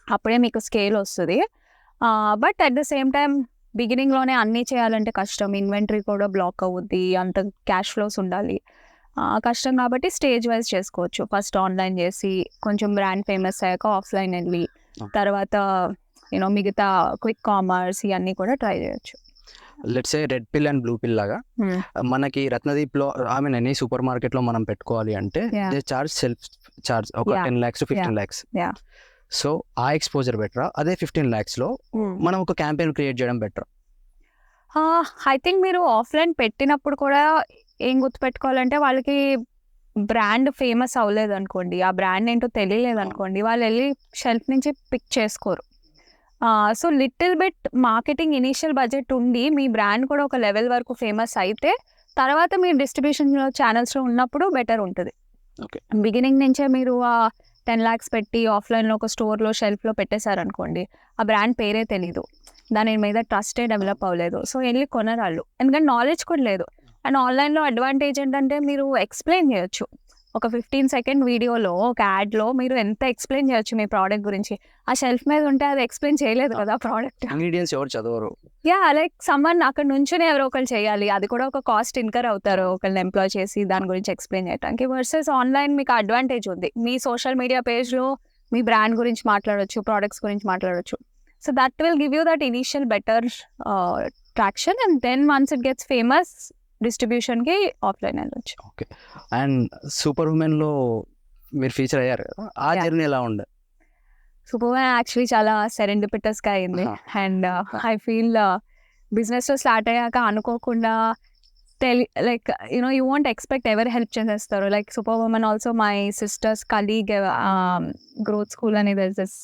అప్పుడే మీకు స్కేల్ వస్తుంది. But at the same time బిగినింగ్లోనే అన్నీ చేయాలంటే కష్టం, ఇన్వెంటరీ కూడా బ్లాక్ అవుద్ది, అంత క్యాష్ ఫ్లోస్ ఉండాలి, కష్టం. కాబట్టి స్టేజ్ వైజ్ చేసుకోవచ్చు. ఫస్ట్ ఆన్లైన్ చేసి కొంచెం బ్రాండ్ ఫేమస్ అయ్యాక ఆఫ్లైన్ వెళ్ళి తర్వాత మిగతా క్విక్ కామర్స్ ఇవన్నీ కూడా ట్రై చేయొచ్చు. లెట్స్ సే రెడ్ పిల్ అండ్ బ్లూ పిల్ లాగా మనకి రత్నదీప్లో ఎనీ సూపర్ మార్కెట్లో మనం పెట్టుకోవాలి అంటే దే చార్జ్ సెల్ఫ్ చార్జ్ ఒక 10 lakhs to 15 lakhs. సో ఆ ఎక్స్పోజర్ బెటరా, అదే 15 lakhsలో మనం ఒక క్యాంపెయిన్ క్రియేట్ చేయడం బెటరా? ఐ థింక్ మీరు ఆఫ్లైన్ పెట్టినప్పుడు కూడా ఏం గుర్తుపెట్టుకోవాలంటే వాళ్ళకి బ్రాండ్ ఫేమస్ అవ్వలేదు అనుకోండి, ఆ బ్రాండ్ ఏంటో తెలియలేదు అనుకోండి, వాళ్ళు వెళ్ళి షెల్ఫ్ నుంచి పిక్ చేసుకోరు. So little bit marketing initial budget ఉండి మీ బ్రాండ్ కూడా ఒక లెవెల్ వరకు ఫేమస్ అయితే తర్వాత మీరు డిస్ట్రిబ్యూషన్ ఛానల్స్లో ఉన్నప్పుడు బెటర్ ఉంటుంది. బిగినింగ్ నుంచే మీరు 10 lakhs పెట్టి ఆఫ్లైన్లో ఒక స్టోర్లో షెల్ఫ్లో పెట్టేశారనుకోండి, ఆ బ్రాండ్ పేరే తెలీదు, దాని మీద ట్రస్టే డెవలప్ అవ్వలేదు, సో వెళ్ళి కొనరాళ్ళు, ఎందుకంటే నాలెడ్జ్ కూడా లేదు. అండ్ ఆన్లైన్లో అడ్వాంటేజ్ ఏంటంటే మీరు ఎక్స్ప్లెయిన్ చేయొచ్చు, ఒక 15-second వీడియోలో ఒక యాడ్లో మీరు ఎంత ఎక్స్ప్లెయిన్ చేయొచ్చు మీ ప్రోడక్ట్ గురించి. ఆ షెల్ఫ్ మీద ఉంటే అది ఎక్స్ప్లెయిన్ చేయలేదు కదా ప్రోడక్ట్. ఇంగ్రీడియంట్స్ ఎవరు చదవరు. లైక్ సమ్మన్ అక్కడ నుంచునే ఎవరో ఒకరు చేయాలి. అది కూడా ఒక కాస్ట్ ఇన్కర్ అవుతారు ఒకరిని ఎంప్లాయ్ చేసి దాని గురించి ఎక్స్ప్లెయిన్ చేయడానికి. వర్సెస్ ఆన్లైన్ మీకు అడ్వాంటేజ్ ఉంది. మీ సోషల్ మీడియా పేజ్లో మీ బ్రాండ్ గురించి మాట్లాడొచ్చు, ప్రోడక్ట్స్ గురించి మాట్లాడొచ్చు. So that will give you that initial better traction and then once it gets famous డిస్ట్రిబ్యూషన్కి ఆఫ్లైన్ వెళ్ళొచ్చు. ఓకే. అండ్ సూపర్ ఉమెన్లో మీరు ఫీచర్ అయ్యారు కదా, ఆ జర్నీ ఎలా ఉండే? సూపర్ ఉమెన్ యాక్చువల్లీ చాలా సెరెండిపిటస్గా అయింది. అండ్ ఐ ఫీల్ బిజినెస్లో స్టార్ట్ అయ్యాక అనుకోకుండా లైక్ యూ వోంట్ ఎక్స్పెక్ట్ ఎవరు హెల్ప్ చేసేస్తారు. Like super women also my sisters colleague growth school అనేది this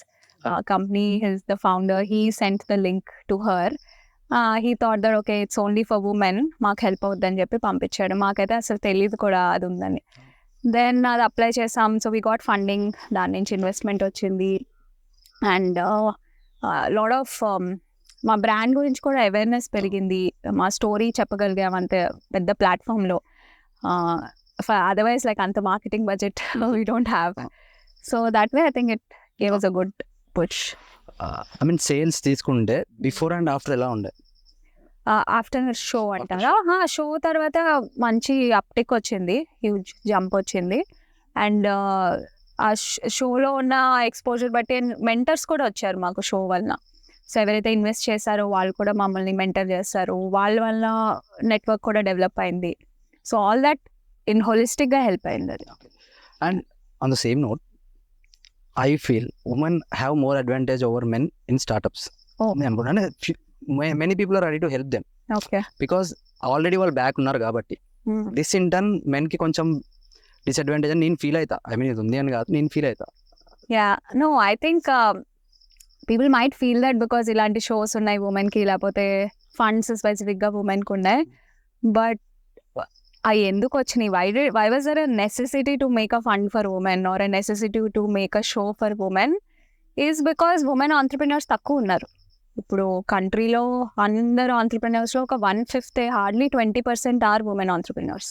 company, is the founder. He sent the link to her. He thought that okay, it's only for women, మాకు help అవుద్దని చెప్పి పంపించాడు. మాకైతే అసలు తెలియదు కూడా అది ఉందని. దెన్ అది అప్లై చేసాం. సో వీ గాట్ ఫండింగ్, దాని నుంచి ఇన్వెస్ట్మెంట్ వచ్చింది. అండ్ లాట్ ఆఫ్ మా బ్రాండ్ గురించి కూడా అవేర్నెస్ పెరిగింది. మా స్టోరీ చెప్పగలిగాం అంతే పెద్ద ప్లాట్ఫామ్లో. అదర్వైజ్ లైక్ అంత marketing budget we don't have. So that way I think it gave us a good push. I mean sales తీసుకుంటే బిఫోర్ అండ్ ఆఫ్టర్ ఎలా ఉండే? ఆఫ్టర్ షో అంటారా? షో తర్వాత మంచి అప్టిక్ వచ్చింది, హ్యూజ్ జంప్ వచ్చింది. అండ్ ఆ షోలో ఉన్న ఎక్స్పోజర్ బట్టి మెంటర్స్ కూడా వచ్చారు మాకు షో వలన. సో ఎవరైతే ఇన్వెస్ట్ చేశారో వాళ్ళు కూడా మమ్మల్ని మెంటర్ చేస్తారు. వాళ్ళ వల్ల నెట్వర్క్ కూడా డెవలప్ అయింది. సో ఆల్ దట్ ఇన్ హోలిస్టిక్గా హెల్ప్ అయింది అది. And on the same note, I feel women have more advantage over men in startups. Many people are ready to help them. Okay. Because already వాళ్ళు back ఉన్నారు కాబట్టి. This in turn మెన్కి కొంచెం disadvantage అని నేను feel అవుతా. I mean ఇది ఉంది అని కాదు, నేను ఫీల్ అవుతా. No I think people might feel that because ఇలాంటి షోస్ ఉన్నాయి ఉమెన్కి, లేకపోతే ఫండ్స్ స్పెసిఫిక్గా ఉమెన్కి ఉన్నాయి. బట్ అవి ఎందుకు వచ్చినాయి? Why was there a necessity to make a fund for women or a necessity to make a show for women? Is because women entrepreneurs తక్కువ ఉన్నారు ఇప్పుడు కంట్రీలో. అందరు ఆంటర్ప్రినర్స్లో ఒక 1/5, hardly 20% are women entrepreneurs.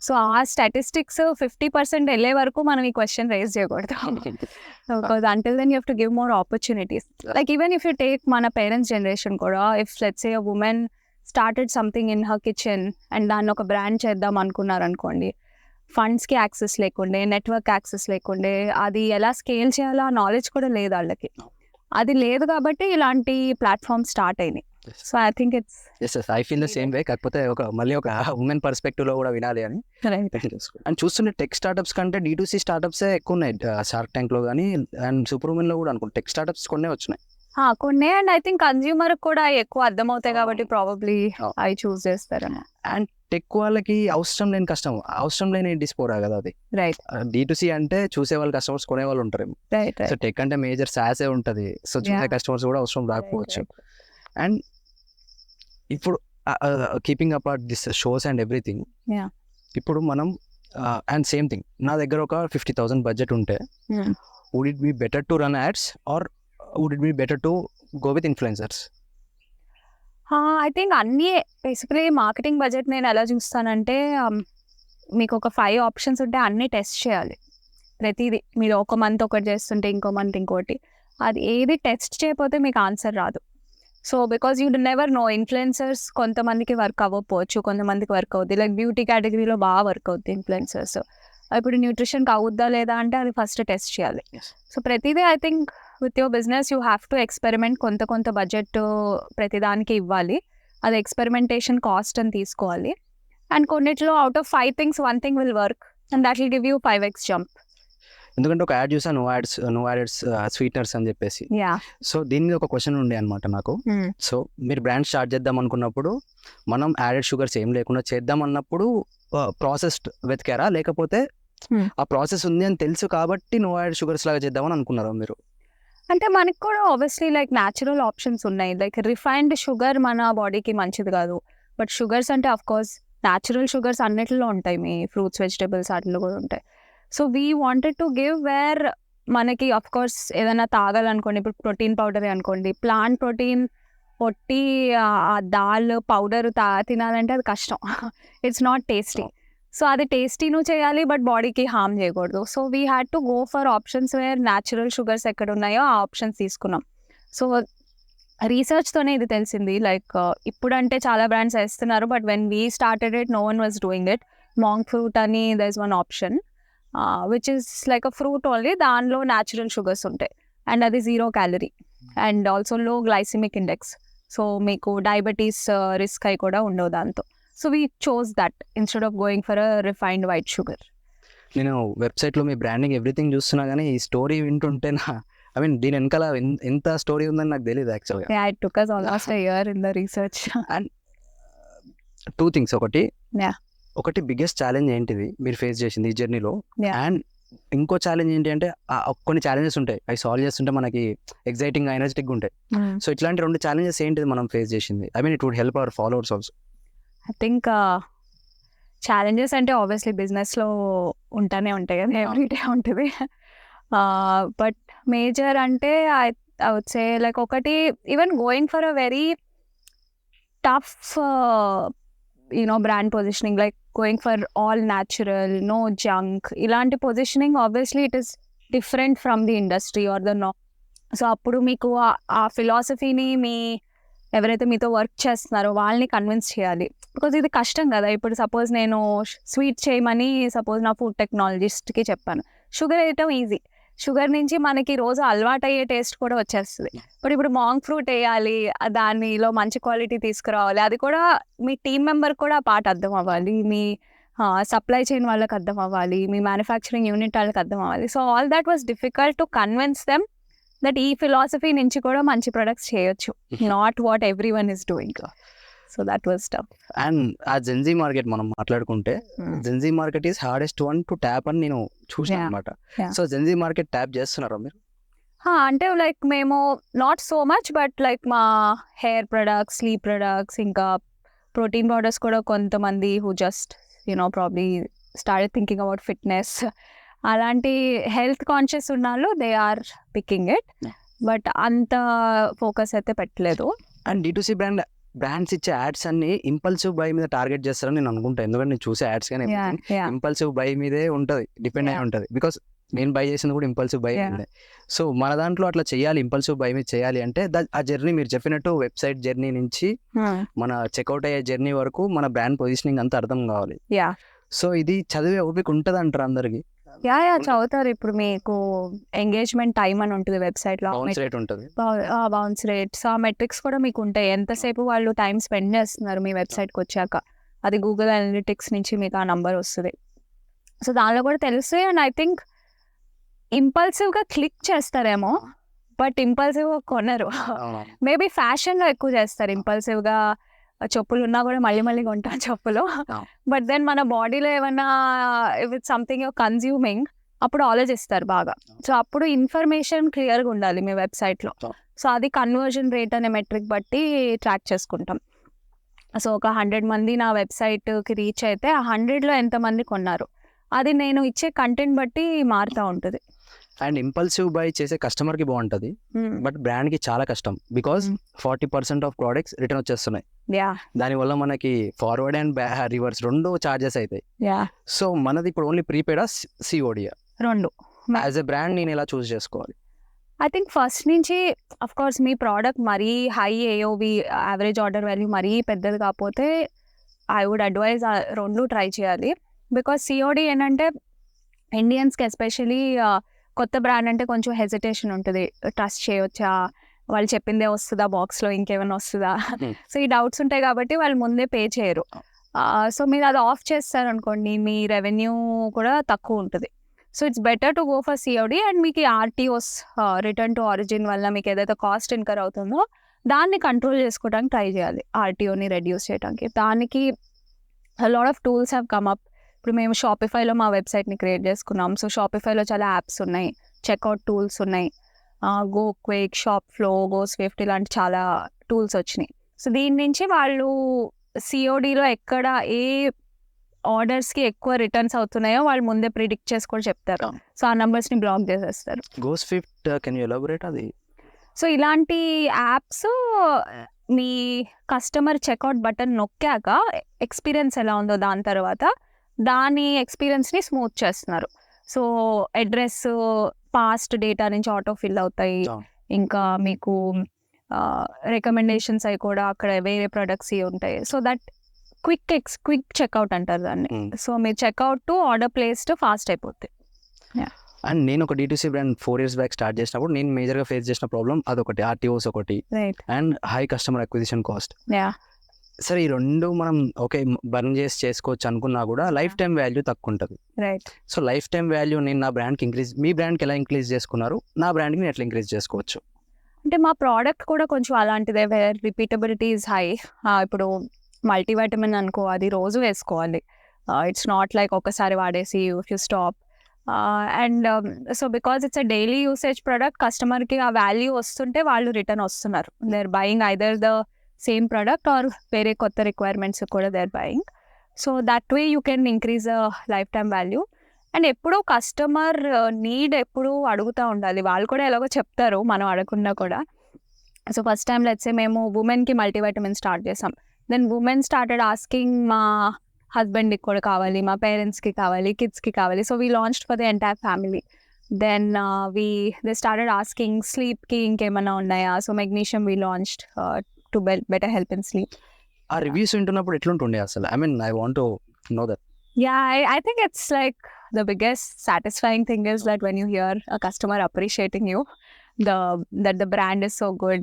So ఆ స్టాటిస్టిక్స్ 50% వెళ్ళే వరకు మనం ఈ క్వశ్చన్ రేజ్ చేయకూడదు. Because until then you have to give more opportunities. Like even if you take మన పేరెంట్స్ జనరేషన్ కూడా, if let's say a women started something in her kitchen and దాన్ని ఒక బ్రాండ్ చేద్దాం అనుకున్నారు అనుకోండి, ఫండ్స్కి యాక్సెస్ లేకుండే, network access లేకుండే, అది ఎలా స్కేల్ చేయాలో ఆ నాలెడ్జ్ కూడా లేదు వాళ్ళకి. అది లేదు కాబట్టి ఇలాంటి ప్లాట్ఫామ్ స్టార్ట్ అయినాయి. So I think it's I feel the same way. కాకపోతే మళ్ళీ ఒక ఉమెన్ పర్స్పెక్టివ్లో కూడా వినాలి అని. అండ్ చూస్తుంటే టెక్ స్టార్టప్స్ కంటే D2C స్టార్టప్సే ఎక్కువ ఉన్నాయి షార్క్ ట్యాంక్లో కానీ, అండ్ సూపర్ ఉమెన్లో కూడా అనుకుంటా టెక్ స్టార్టప్స్ కొన్నే వచ్చినాయి. కొన్ని. అండ్ ఐ థింక్ కన్జ్యూమర్ కూడా ఎక్కువ అర్థమవుతాయి కాబట్టి ప్రాబబ్లీ అవి చూస్ చేస్తారని. అండ్ టెక్ వాళ్ళకి అవసరం లేని కష్టం, అవసరం లేని డిస్పోరా కదా అది. రైట్. D2C అంటే చూసే వాళ్ళు కస్టమర్స్ కొనే వాళ్ళు ఉంటారు. సో టెక్ అంటే మేజర్ సాసే ఉంటుంది. సో చూసే కస్టమర్స్ కూడా అవసరం రాకపోవచ్చు. అండ్ ఇప్పుడు keeping apart this shows and everything, ఇప్పుడు మనం అండ్ సేమ్ థింగ్, నా దగ్గర ఒక 50,000 బడ్జెట్ ఉంటే would it be better to run ads or would it be better to go with influencers? I think అన్నీ బేసికలీ మార్కెటింగ్ బడ్జెట్ నేను ఎలా చూస్తానంటే, మీకు ఒక 5 ఆప్షన్స్ ఉంటే అన్నీ టెస్ట్ చేయాలి. ప్రతిదీ మీరు ఒక మంత్ ఒకటి చేస్తుంటే ఇంకో మంత్ ఇంకోటి, అది ఏది టెస్ట్ చేయకపోతే మీకు ఆన్సర్ రాదు. So because you never know, influencers కొంతమందికి వర్క్ అవ్వకపోవచ్చు, కొంతమందికి వర్క్ అవుద్ది. లైక్ బ్యూటీ కేటగిరీలో బాగా వర్క్ అవుద్ది ఇన్ఫ్లుయెన్సర్స్. ఇప్పుడు న్యూట్రిషన్కి అవుద్దా లేదా అంటే అది ఫస్ట్ టెస్ట్ చేయాలి. సో ప్రతిదీ I think with your business you have to experiment. కొంత బడ్జెట్ ప్రతిదానికి ఇవ్వాలి, అది ఎక్స్పెరిమెంటేషన్ కాస్ట్ అని తీసుకోవాలి. అండ్ కొన్నిట్లో out of 5 things 1 thing will work and that will give you 5x jump. ఎందుకంటే ఒక యాడ్ చూసాను, నో యాడ్స్ స్వీట్నర్స్ అని చెప్పేసి. సో దీని మీద ఒక క్వశ్చన్ ఉండే అనమాట నాకు. సో మీరు బ్రాండ్ స్టార్ట్ చేద్దాం అనుకున్నప్పుడు, మనం యాడెడ్ షుగర్స్ ఏం లేకుండా చేద్దాం అన్నప్పుడు ప్రాసెస్డ్ వెతికారా, లేకపోతే ఆ ప్రాసెస్ ఉంది అని తెలుసు కాబట్టి నో యాడ్ షుగర్స్ లాగా చేద్దామని అనుకున్నారా మీరు? అంటే మనకు కూడా ఆబ్వియస్లీ లైక్ న్యాచురల్ ఆప్షన్స్ ఉన్నాయి. లైక్ రిఫైన్డ్ షుగర్ మన బాడీకి మంచిది కాదు. బట్ షుగర్స్ అంటే అఫ్ కోర్స్ న్యాచురల్ షుగర్స్ అన్నిటిలో ఉంటాయి, మీ ఫ్రూట్స్ వెజిటబుల్స్ వాటిలో కూడా ఉంటాయి. So we wanted to give where మనకి అఫ్ కోర్స్ ఏదైనా తాగాలనుకోండి, ఇప్పుడు ప్రోటీన్ పౌడర్ అనుకోండి, ప్లాంట్ ప్రోటీన్ పొట్టి దాల్ పౌడర్ తినాలంటే అది కష్టం, ఇట్స్ నాట్ టేస్టీ. సో అది టేస్టీను చేయాలి బట్ బాడీకి హార్మ్ చేయకూడదు. So we had to go for options where natural sugars ఎక్కడ ఉన్నాయో ఆ ఆప్షన్స్ తీసుకున్నాం. సో రీసెర్చ్తోనే ఇది తెలిసింది. లైక్ ఇప్పుడంటే చాలా బ్రాండ్స్ వేస్తున్నారు but when we started it no one was doing it. Monk fruit అని there is one option which is like a fruit only, దానిలో న్యాచురల్ షుగర్స్ ఉంటాయి అండ్ అది 0 calorie and also low glycaemic index. So మీకు diabetes risk అయి కూడా ఉండవు దాంతో. So we chose that instead of going for a refined white sugar. నేను వెబ్సైట్లో మీ బ్రాండింగ్ ఎవ్రీథింగ్ చూస్తున్నా కానీ ఈ స్టోరీ వింటుంటే ఐ మీన్ దీని వెనకాల ఎంత స్టోరీ ఉందని నాకు తెలియదు యాక్చువల్గా. Yeah, it took us almost a year in the research. And 2 things. ఒకటి బిగ్గెస్ట్ ఛాలెంజ్ ఏంటిది మీరు ఫేస్ చేసింది ఈ జర్నీలో, అండ్ ఇంకో ఛాలెంజ్ ఏంటి అంటే కొన్ని ఛాలెంజెస్ ఉంటాయి అవి సాల్వ్ చేస్తుంటే మనకి ఎగ్జైటింగ్ ఎనర్జెటిక్గా ఉంటాయి. సో ఇట్లాంటి 2 ఛాలెంజెస్ ఏంటిది మనం ఫేస్ చేసింది? I mean it would help our followers also. I think challenges అంటే ఆబ్వియస్లీ బిజినెస్లో ఉంటానే ఉంటాయి కదా, ఎవ్రీడే ఉంటుంది. బట్ మేజర్ అంటే ఐ వుడ్ సే లైక్ ఒకటి, even going for a very tough brand positioning, like going for all natural, no junk, ఇలాంటి positioning obviously it is different from the industry or the నో. సో అప్పుడు మీకు ఆ ఫిలాసఫీని మీ ఎవరైతే మీతో వర్క్ చేస్తున్నారో వాళ్ళని కన్విన్స్ చేయాలి. బికాజ్ ఇది కష్టం కదా. ఇప్పుడు సపోజ్ నేను స్వీట్ చేయమని సపోజ్ నా ఫుడ్ టెక్నాలజిస్ట్కి చెప్పాను, షుగర్ వేయటం ఈజీ, షుగర్ నుంచి మనకి రోజు అలవాటు అయ్యే టేస్ట్ కూడా వచ్చేస్తుంది. బట్ ఇప్పుడు మాంగ్ ఫ్రూట్ వేయాలి, దానిలో మంచి క్వాలిటీ తీసుకురావాలి, అది కూడా మీ టీమ్ మెంబర్ కూడా ఆ పార్ట్ అర్థం అవ్వాలి, మీ సప్లై చైన్ వాళ్ళకి అర్థం అవ్వాలి, మీ మ్యానుఫ్యాక్చరింగ్ యూనిట్ వాళ్ళకి అర్థం అవ్వాలి. So all that was difficult to convince them that ఈ ఫిలాసఫీ నుంచి కూడా మంచి ప్రొడక్ట్స్ చేయొచ్చు, not what every one is doing. So that was tough. And ఆ Zen Z మార్కెట్ మనం మాట్లాడుకుంటే Zen Z market is hardest one to tap అని నేను చూసాను అనమాట. So Zen Z market tap చేస్తున్నారా మీరు? అంటే లైక్ మేము not so much, but like మా హెయిర్ ప్రొడక్ట్స్, స్లీప్ ప్రొడక్ట్స్, ఇంకా ప్రోటీన్ పౌడర్స్ కూడా కొంతమంది who just probably start thinking about fitness, అలాంటి హెల్త్ కాన్షియస్ ఉన్న వాళ్ళు they are picking it, but అంత ఫోకస్ అయితే పెట్టలేదు. అండ్ D2C బ్రాండ్స్ ఇచ్చే యాడ్స్ అన్ని ఇంపల్సివ్ బై మీద టార్గెట్ చేస్తారని నేను అనుకుంటాను. ఎందుకంటే నేను చూసే యాడ్స్ కానీ ఇంపల్సివ్ బై మీదే ఉంటుంది, డిపెండ్ అయి ఉంటుంది. బికాస్ నేను బై చేసింది కూడా ఇంపల్సివ్ బై ఉంది. సో మన దాంట్లో అట్లా చేయాలి, ఇంపల్సివ్ బై మీద చేయాలి అంటే ఆ జర్నీ మీరు చెప్పినట్టు వెబ్సైట్ జర్నీ నుంచి మన చెక్అవుట్ అయ్యే జర్నీ వరకు మన బ్రాండ్ పొజిషనింగ్ అంతా అర్థం కావాలి. సో ఇది చదివే ఓపిక ఉంటుంది అంటారు అందరికి? చదువుతారు. ఇప్పుడు మీకు ఎంగేజ్మెంట్ టైం అని ఉంటుంది వెబ్సైట్లో, బౌన్స్ రేట్ ఉంటుంది, బౌన్స్ రేట్స్, ఆ మెట్రిక్స్ కూడా మీకు ఉంటాయి. ఎంతసేపు వాళ్ళు టైం స్పెండ్ చేస్తున్నారు మీ వెబ్సైట్కి వచ్చాక, అది గూగుల్ అనలిటిక్స్ నుంచి మీకు ఆ నంబర్ వస్తుంది. సో దానిలో కూడా తెలుస్తాయి. అండ్ ఐ థింక్ ఇంపల్సివ్గా క్లిక్ చేస్తారేమో, బట్ ఇంపల్సివ్గా కొనరు. మేబీ ఫ్యాషన్లో ఎక్కువ చేస్తారు ఇంపల్సివ్గా. చెప్పులు ఉన్నా కూడా మళ్ళీ మళ్ళీ కొంటాం చెప్పులు, బట్ దెన్ మన బాడీలో ఏమన్నా విత్ సంథింగ్ యూర్ కన్జ్యూమింగ్ అప్పుడు ఆలోచిస్తారు బాగా. సో అప్పుడు ఇన్ఫర్మేషన్ క్లియర్గా ఉండాలి మీ వెబ్సైట్లో. సో అది కన్వర్జన్ రేట్ అనే మెట్రిక్ బట్టి ట్రాక్ చేసుకుంటాం. సో ఒక 100 మంది నా వెబ్సైట్కి రీచ్ అయితే ఆ 100లో ఎంతమంది కొన్నారు, అది నేను ఇచ్చే కంటెంట్ బట్టి మారుతూ ఉంటుంది. అండ్ ఇంపల్సివ్ బై చేసే కస్టమర్కి బాగుంటుంది, బట్ బ్రాండ్కి చాలా కష్టం. బికాస్ 40% ఆఫ్ ప్రోడక్ట్స్ రిటర్న్ వచ్చేస్తున్నాయి. దానివల్ల మనకి ఫార్వర్డ్ అండ్ రివర్స్ 2 చార్జెస్ అవుతాయి. సో మనది ఇప్పుడు ఓన్లీ ప్రీపెయిడా COD? 2. యాజ్ ఎ బ్రాండ్ నేను ఎలా చూస్ చేసుకోవాలి? ఐ థింక్ ఫస్ట్ నుంచి అఫ్ కోర్స్ మీ ప్రోడక్ట్ మరీ high AOV, average order value మరీ పెద్దది కాకపోతే ఐ వుడ్ అడ్వైజ్ 2 ట్రై చేయాలి. బికాస్ COD ఏంటంటే ఇండియన్స్కి ఎస్పెషలీ కొత్త బ్రాండ్ అంటే కొంచెం హెజిటేషన్ ఉంటుంది, ట్రస్ట్ చేయవచ్చా, వాళ్ళు చెప్పిందే వస్తుందా, బాక్స్లో ఇంకేమైనా వస్తుందా, సో ఈ డౌట్స్ ఉంటాయి కాబట్టి వాళ్ళు ముందే పే చేయరు. సో మీరు అది ఆఫ్ చేస్తారనుకోండి మీ రెవెన్యూ కూడా తక్కువ ఉంటుంది. So it's better to go for COD. And మీకు RTOs, రిటర్న్ టు ఆరిజిన్ వల్ల మీకు ఏదైతే కాస్ట్ ఇన్కర్ అవుతుందో దాన్ని కంట్రోల్ చేసుకోవడానికి ట్రై చేయాలి, RTOని రెడ్యూస్ చేయడానికి. దానికి lot of tools have come up. ఇప్పుడు మేము షాపిఫైలో మా వెబ్సైట్ని క్రియేట్ చేసుకున్నాం. సో షాపిఫైలో చాలా యాప్స్ ఉన్నాయి, చెక్అవుట్ టూల్స్ ఉన్నాయి, go quick, shop flow, go Swift, ఇలాంటి చాలా టూల్స్ వచ్చినాయి. సో దీని నుంచి వాళ్ళు CODలో ఎక్కడ ఏ ఆర్డర్స్కి ఎక్కువ రిటర్న్స్ అవుతున్నాయో వాళ్ళు ముందే ప్రిడిక్ట్ చేసి కూడా చెప్తారు. సో ఆ నెంబర్స్ని బ్లాక్ చేసేస్తారు. Go Swift can you elaborate అది? సో ఇలాంటి యాప్స్ మీ కస్టమర్ చెక్అవుట్ బటన్ నొక్కాక ఎక్స్పీరియన్స్ ఎలా ఉందో దాని తర్వాత దాని ఎక్స్పీరియన్స్ని స్మూత్ చేస్తున్నారు. సో అడ్రస్ పాస్ట్ డేటా నుంచి ఆటో ఫిల్ అవుతాయి. ఇంకా మీకు రికమెండేషన్స్ అవి కూడా అక్కడ వేరే ప్రొడక్ట్స్ ఉంటాయి. సో దట్ క్విక్ చెక్అవుట్ అంటారు దాన్ని. సో మీరు checkout to order placed fast అయిపోతుంది. అండ్ నేను ఒక D2C brand 4 years back start చేసినప్పుడు నేను మేజర్గా ఫేస్ చేసిన ప్రాబ్లం అదొకటి, RTOs ఒకటి and high customer acquisition cost. సరే ఈ రెండు మనం ఓకే బర్న్ చేసి చేసుకోవచ్చు అనుకున్నా కూడా లైఫ్ టైం వాల్యూ తక్కువ ఉంటుంది. సో లైఫ్ టైం వాల్యూ నేను నా బ్రాండ్కి మీ బ్రాండ్కి ఎలా ఇంక్రీజ్ చేసుకున్నారు, నా బ్రాండ్కి నేను ఎట్లా ఇంక్రీజ్ చేసుకోవచ్చు? అంటే మా ప్రోడక్ట్ కూడా కొంచెం అలాంటిదే, వేర్ రిపీటబిలిటీ ఈజ్ హై. ఇప్పుడు మల్టీవైటమిన్ అనుకో, అది రోజు వేసుకోవాలి. ఇట్స్ నాట్ లైక్ ఒకసారి వాడేసి you stop. And so because it's a daily usage product, కస్టమర్కి ఆ వాల్యూ వస్తుంటే వాళ్ళు రిటర్న్ వస్తున్నారు. They are buying either the same product or వేరే కొత్త రిక్వైర్మెంట్స్ కూడా they are buying. So that way you can increase life time value. And ఎప్పుడూ customer need ఎప్పుడూ అడుగుతూ ఉండాలి. వాళ్ళు కూడా ఎలాగో చెప్తారు మనం అడగకుండా కూడా. So first time let's say మేము ఉమెన్కి మల్టీవైటమిన్ స్టార్ట్ చేసాం. దెన్ ఉమెన్ స్టార్టెడ్ ఆస్కింగ్ మా హస్బెండ్కి కూడా కావాలి, మా పేరెంట్స్కి కావాలి, కిడ్స్కి కావాలి. So we launched for the entire family. Then they started asking స్లీప్కి ఇంకేమైనా ఉన్నాయా. So magnesium we launched to better help in sleep. ఆ రివ్యూస్ వింటున్నప్పుడు ఎట్లుంటుండే అసలు? I mean I want to know that. Yeah, I think it's like the biggest satisfying thing is that when you hear a customer appreciating you, that the brand is so good.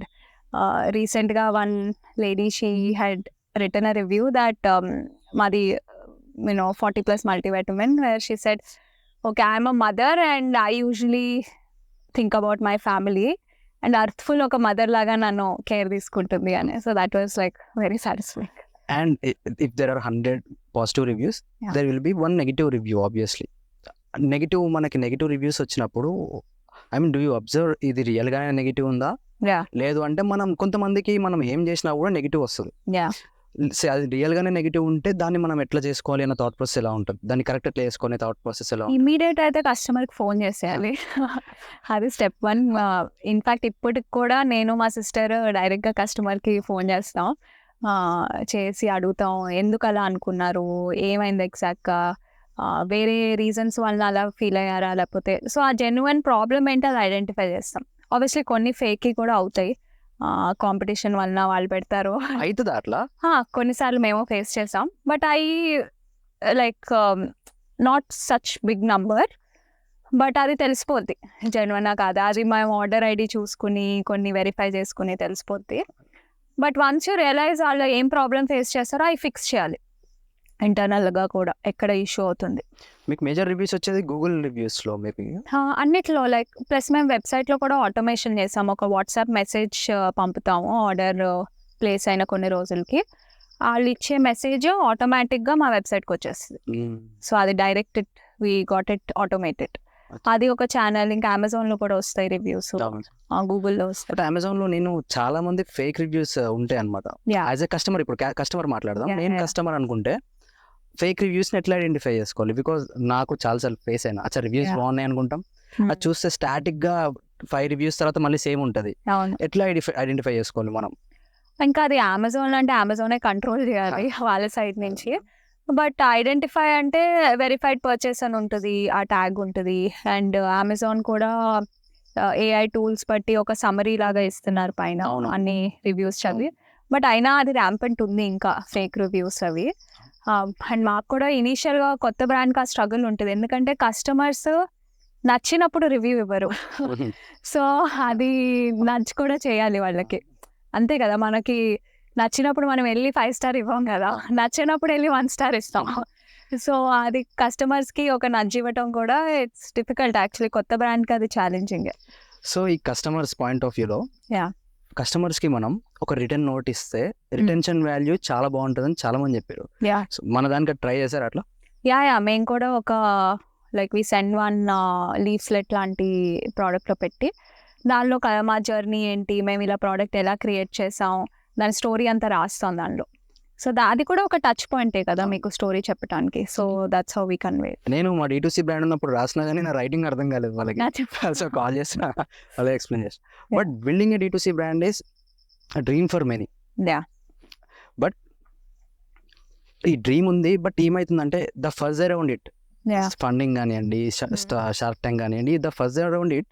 Recently, one lady, she had written a review that Madi, 40 plus multivitamin, where she said, okay, I'm a mother and I usually think about my family, and Earthful oka mother laga nanu care తీసుకుంటుంది అని. So that was like very satisfying. And if there are 100 positive reviews, there will be one negative review obviously. మనకి negative reviews వచ్చినప్పుడు I mean do you observe ఇది రియల్గానే negative ఉందా, లేదు అంటే మనం కొంతమందికి మనం ఏం చేసినా కూడా నెగిటివ్ వస్తుంది. అది రియల్గానే నెగిటివ్ ఉంటే దాన్ని మనం ఎట్లా చేసుకోవాలి అన్న థాట్ ప్రాసెస్ ఎలా ఉంటుంది, దాన్ని కరెక్ట్ ఎట్లా చేసుకునే థాట్ ప్రాసెస్ ఎలా? ఇమీడియట్ అయితే కస్టమర్కి ఫోన్ చేసేయాలి. అది స్టెప్ 1. ఇన్ఫ్యాక్ట్ ఇప్పటికి కూడా నేను మా సిస్టర్ డైరెక్ట్గా కస్టమర్కి ఫోన్ చేస్తాం, చేసి అడుగుతాం ఎందుకు అలా అనుకున్నారు, ఏమైంది ఎగ్జాక్ట్గా, వేరే రీజన్స్ వల్ల అలా ఫీల్ అయ్యారా లేకపోతే. సో ఆ జెన్యున్ ప్రాబ్లమ్ ఏంటి అది ఐడెంటిఫై చేస్తాం. ఆబ్వియస్లీ కొన్ని ఫేక్ కూడా అవుతాయి, కాంపిటీషన్ వలన వాళ్ళు పెడతారు, అవుతుందా అట్లా? కొన్నిసార్లు మేము ఫేస్ చేసాం. But like not such big number, but అది తెలిసిపోద్ది జెన్యునా కాదా. అది మేము ఆర్డర్ ఐడి చూసుకుని కొన్ని వెరిఫై చేసుకుని తెలిసిపోద్ది. బట్ వన్స్ యూ రియలైజ్ వాళ్ళు ఏం ప్రాబ్లం ఫేస్ చేస్తారో అవి ఫిక్స్ చేయాలి ఇంటర్నల్గా కూడా, ఎక్కడ ఇష్యూ అవుతుంది. మీకు మేజర్ రివ్యూస్ వచ్చేది గూగుల్ రివ్యూస్లో మేబీ? అన్నిట్లో. లైక్ ప్లస్ మేము వెబ్సైట్లో కూడా ఆటోమేషన్ చేసాము. ఒక వాట్సాప్ మెసేజ్ పంపుతాము ఆర్డర్ ప్లేస్ అయిన కొన్ని రోజులకి, వాళ్ళు ఇచ్చే మెసేజ్ ఆటోమేటిక్గా మా వెబ్సైట్కి వచ్చేస్తుంది. సో అది direct we got it automated. అది ఒక ఛానల్. ఇంకా అమెజాన్లో కూడా వస్తాయి రివ్యూస్, గూగుల్లో వస్తాయి. బట్ అమెజాన్లో నేను చాలా మంది ఫేక్ రివ్యూస్ ఉంటాయి అనమాట. యాజ్ ఎ కస్టమర్, ఇప్పుడు కస్టమర్ మాట్లాడదాం, నేను కస్టమర్ అనుకుంటే ఫేక్ రివ్యూస్ని ఎట్లా ఐడెంటిఫై చేసుకోవాలి? బికాజ్ నాకు చాలాసార్లు ఫేస్ అయినా అచ్చా రివ్యూస్ బాగున్నాయి అనుకుంటాం, అది చూస్తే స్టాటిక్గా 5 రివ్యూస్ తర్వాత మళ్ళీ సేమ్ ఉంటుంది. ఎట్లా ఐడెంటిఫై చేసుకోవాలి మనం? ఇంకా అది అమెజాన్ అంటే అమెజానే కంట్రోల్ చేయాలి వాళ్ళ సైడ్ నుంచి. బట్ ఐడెంటిఫై అంటే వెరిఫైడ్ పర్చేస్ అని ఉంటుంది, ఆ ట్యాగ్ ఉంటుంది. అండ్ అమెజాన్ కూడా AI టూల్స్ బట్టి ఒక సమరీ లాగా ఇస్తున్నారు పైన అన్ని రివ్యూస్ చదివి. బట్ అయినా అది ర్యాంపెంట్ ఉంది ఇంకా ఫేక్ రివ్యూస్ అవి. అండ్ మాకు కూడా ఇనీషియల్గా కొత్త బ్రాండ్కి ఆ స్ట్రగుల్ ఉంటుంది, ఎందుకంటే కస్టమర్స్ నచ్చినప్పుడు రివ్యూ ఇవ్వరు. సో అది నచ్చి కూడా చేయాలి వాళ్ళకి, అంతే కదా. మనకి నచ్చినప్పుడు మనం వెళ్ళి 5 స్టార్ ఇవ్వం కదా, నచ్చినప్పుడు వెళ్ళి 1 స్టార్ ఇస్తాం. సో అది కస్టమర్స్కి ఒక నచ్చి ఇవ్వటం కూడా ఇట్స్ డిఫికల్ట్ యాక్చువల్లీ. కొత్త బ్రాండ్కి అది ఛాలెంజింగ్. సో ఈ కస్టమర్స్ పాయింట్ ఆఫ్ వ్యూలో కస్టమర్స్కి మనం ఒక రిటర్న్ నోట్ ఇస్తే రిటెన్షన్ వాల్యూ చాలా బాగుంటుందని చాలా మంది చెప్పారు. సో మన దానికి ట్రై చేశారు అట్లా? మేము కూడా ఒక లైక్ వి సెండ్ 1 లీఫ్లెట్ లాంటి ప్రోడక్ట్లో పెట్టి దానిలో మా జర్నీ ఏంటి, మేము ఇలా ప్రోడక్ట్ ఎలా క్రియేట్ చేసాం, దాని స్టోరీ అంతా రాస్తాం దానిలో. సో అది కూడా ఒక టచ్ పాయింటే కదా మీకు స్టోరీ చెప్పడానికి. So that's how we convey. నేను మా D2C బ్రాండ్ ఉన్నప్పుడు రాసినా కానీ నా రైటింగ్ అర్థం కాలేదు వాళ్ళకి, సో కాల్ చేసిన అదే ఎక్స్ప్లెయిన్ చేస్తాను. But building A D2C brand is a dream for many. Yeah. But ఈ డ్రీమ్ ఉంది, బట్ ఏమవుతుందంటే the first around it Yeah. Funding కానివ్వండి, షార్క్ ట్యాంక్ కానివ్వండి, ద ఫస్ట్ అరౌండ్ ఇట్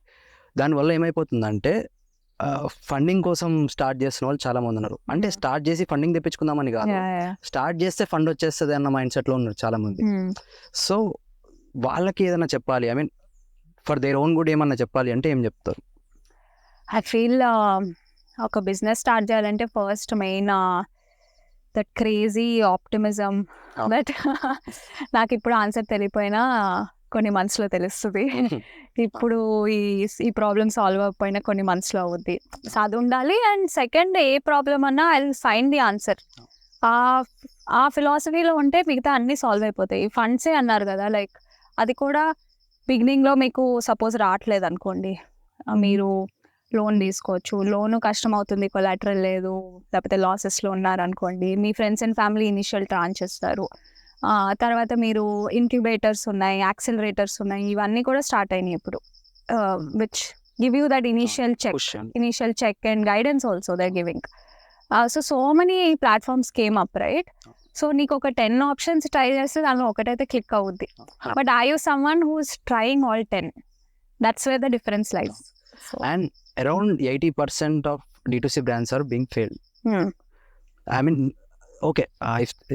దానివల్ల ఏమైపోతుందంటే ఫండింగ్ కోసం స్టార్ట్ చేస్తున్న వాళ్ళు చాలా మంది ఉన్నారు. అంటే స్టార్ట్ చేసి ఫండింగ్ తెప్పించుకుందామని కాదు, స్టార్ట్ చేస్తే ఫండ్ వచ్చేస్తుంది అన్న మైండ్ సెట్లో ఉన్నారు చాలా మంది. సో వాళ్ళకి ఏదైనా చెప్పాలి, I mean for their own good ఏమన్నా చెప్పాలి అంటే ఏం చెప్తారు? ఐ ఫీల్ ఒక బిజినెస్ స్టార్ట్ చేయాలంటే first main that crazy optimism, but నాకు ఇప్పుడు ఆన్సర్ తెలియపోయినా కొన్ని మంత్స్లో తెలుస్తుంది. ఇప్పుడు ఈ ప్రాబ్లమ్ సాల్వ్ అవ్వకపోయినా కొన్ని మంత్స్లో అవుద్ది. సో అది ఉండాలి. అండ్ సెకండ్, ఏ ప్రాబ్లమ్ అన్నా I will find the answer. ఆ ఫిలాసఫీలో ఉంటే మిగతా అన్నీ సాల్వ్ అయిపోతాయి. ఫండ్సే అన్నారు కదా, లైక్ అది కూడా బిగినింగ్లో మీకు సపోజ్ రావట్లేదు అనుకోండి, మీరు లోన్ తీసుకోవచ్చు. లోను కష్టం అవుతుంది, కొలాటరల్ లేదు, లేకపోతే లాసెస్లో ఉన్నారనుకోండి, మీ ఫ్రెండ్స్ అండ్ ఫ్యామిలీ ఇనిషియల్ ట్రాన్స్ ఇస్తారు. తర్వాత మీరు ఇంక్యుబేటర్స్ ఉన్నాయి, యాక్సిలరేటర్స్ ఉన్నాయి, ఇవన్నీ కూడా స్టార్ట్ అయినాయి ఇప్పుడు, which give you that initial check and guidance also they giving. So many platforms came up, right? So నీకు ఒక 10 ఆప్షన్స్ ట్రై చేస్తే దానిలో ఒకటైతే క్లిక్ అవుద్ది. But I you someone who is trying all 10? That's where the difference lies. And around 80% of D2C brands are being failed. I mean, okay,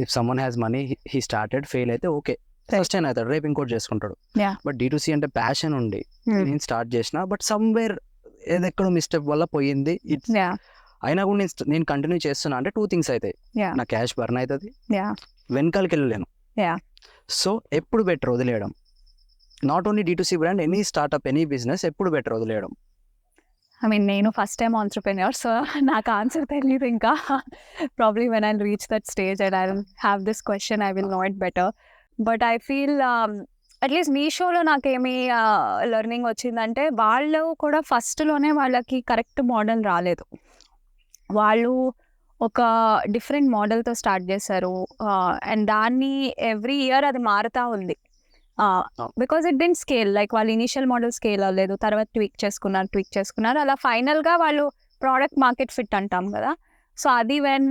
if someone has money, he started, fail అయితే okay, sustain అవుతాడు, రేపు ఇంకోటి చేసుకుంటాడు. But D2C అంటే passion ఉండి నేను start చేసిన, but somewhere ఏదెక్కడో mistake వల్ల పోయింది. అయినా కూడా నేను కంటిన్యూ చేస్తున్నా అంటే 2 things అవుతాయి. నా క్యాష్ బర్న్ అవుతుంది, వెనకాలకి వెళ్ళలేను. సో ఎప్పుడు బెటర్ వదిలేయడం? Not only D2C brand, any startup, any business, ఎప్పుడు బెటర్ వదిలేయడం? ఐ మీన్ నేను ఫస్ట్ టైం ఆంట్రప్రెన్యూర్, సో నాకు ఆన్సర్ తెలియదు ఇంకా. Probably when I reach that stage and I will have this question, I will know it better. But I feel at least మీషోలో నాకేమి learning వచ్చిందంటే, వాళ్ళు కూడా ఫస్ట్లోనే వాళ్ళకి కరెక్ట్ మోడల్ రాలేదు. వాళ్ళు ఒక డిఫరెంట్ మోడల్తో స్టార్ట్ చేశారు, అండ్ దాన్ని ఎవ్రీ ఇయర్ అది మారుతూ ఉంది. Because it did scale, like వాళ్ళు ఇనిషియల్ మోడల్ స్కేల్ అవ్వలేదు, తర్వాత ట్వీక్ చేసుకున్నారు, అలా ఫైనల్గా వాళ్ళు ప్రోడక్ట్ మార్కెట్ ఫిట్ అంటాం కదా. సో అది వెన్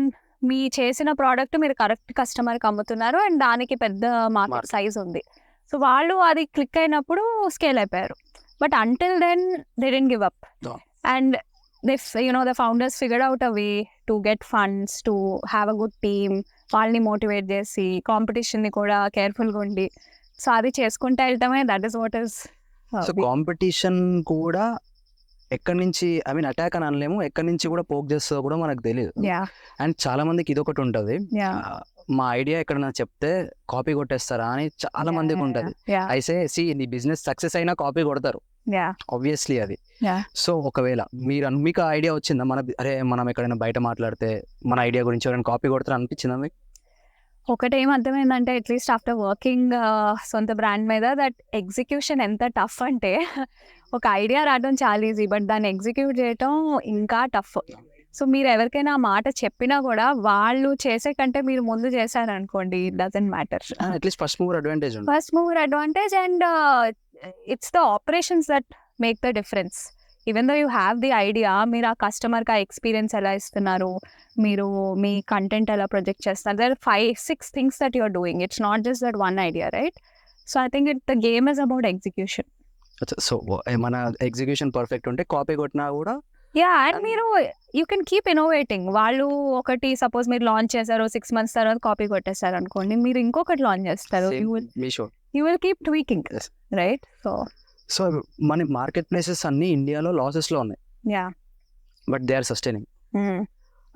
మీ చేసిన ప్రోడక్ట్ మీరు కరెక్ట్ కస్టమర్కి అమ్ముతున్నారు అండ్ దానికి పెద్ద మార్కెట్ సైజ్ ఉంది. సో వాళ్ళు అది క్లిక్ అయినప్పుడు స్కేల్ అయిపోయారు. But until then they didn't give up. And the founders figured out a way to get funds, to have a good team, వాళ్ళని మోటివేట్ చేసి కాంపిటీషన్ని కూడా కేర్ఫుల్గా ఉండి, సో అది చేసుకుంటే వెళ్తామే. That is what is. So competition కూడా ఎక్కడి నుంచి, ఐ మీన్ అటాక్ అని అనలేము, ఎక్కడి నుంచి కూడా పోక్ చేస్తుందో కూడా మనకు తెలియదు. అండ్ చాలా మందికి ఇదొకటి ఉంటుంది, మా ఐడియా ఎక్కడన్నా చెప్తే కాపీ కొట్టేస్తారా అని చాలా మందికి ఉంటుంది. అయితే నీ బిజినెస్ సక్సెస్ అయినా కాపీ కొడతారు, ఆబ్వియస్లీ అది. సో ఒకవేళ మీకు ఐడియా వచ్చిందా, మనం ఎక్కడైనా బయట మాట్లాడితే మన ఐడియా గురించి ఎవరైనా కాపీ కొడతారా అనిపించిందా మీకు? ఒకటేం అర్థమైందంటే, అట్లీస్ట్ ఆఫ్టర్ వర్కింగ్ సొంత బ్రాండ్ మీద, దట్ ఎగ్జిక్యూషన్ ఎంత టఫ్ అంటే, ఒక ఐడియా రావడం చాలా ఈజీ, బట్ దాన్ని ఎగ్జిక్యూట్ చేయటం ఇంకా టఫ్. సో మీరు ఎవరికైనా మాట చెప్పినా కూడా వాళ్ళు చేసే కంటే మీరు ముందు చేశారనుకోండి, it doesn't matter. At least first mover advantage and it's the operations that make the difference. Even though you have the idea, మీరు ఆ కస్టమర్కి ఆ ఎక్స్పీరియన్స్ ఎలా ఇస్తున్నారు, మీరు మీ కంటెంట్ ఎలా ప్రొజెక్ట్ చేస్తారు, there 5-6 things that you are doing. It's not just that one idea, right? So I think the game is about execution. So మన ఎగ్జిక్యూషన్ పర్ఫెక్ట్ ఉంటే కాపీ కొట్టినా కూడా, అండ్ మీరు యూ కెన్ కీప్ ఇన్నోవేటింగ్. వాళ్ళు ఒకటి suppose మీరు launch చేశారు, 6 months తర్వాత కాపీ కొట్టేస్తారు అనుకోండి, మీరు ఇంకొకటి లాంచ్ చేస్తారు, you will keep tweaking, right? So మన మార్కెట్ ప్లేసెస్ అన్ని ఇండియాలో లాసెస్లో ఉన్నాయి, but they are sustaining.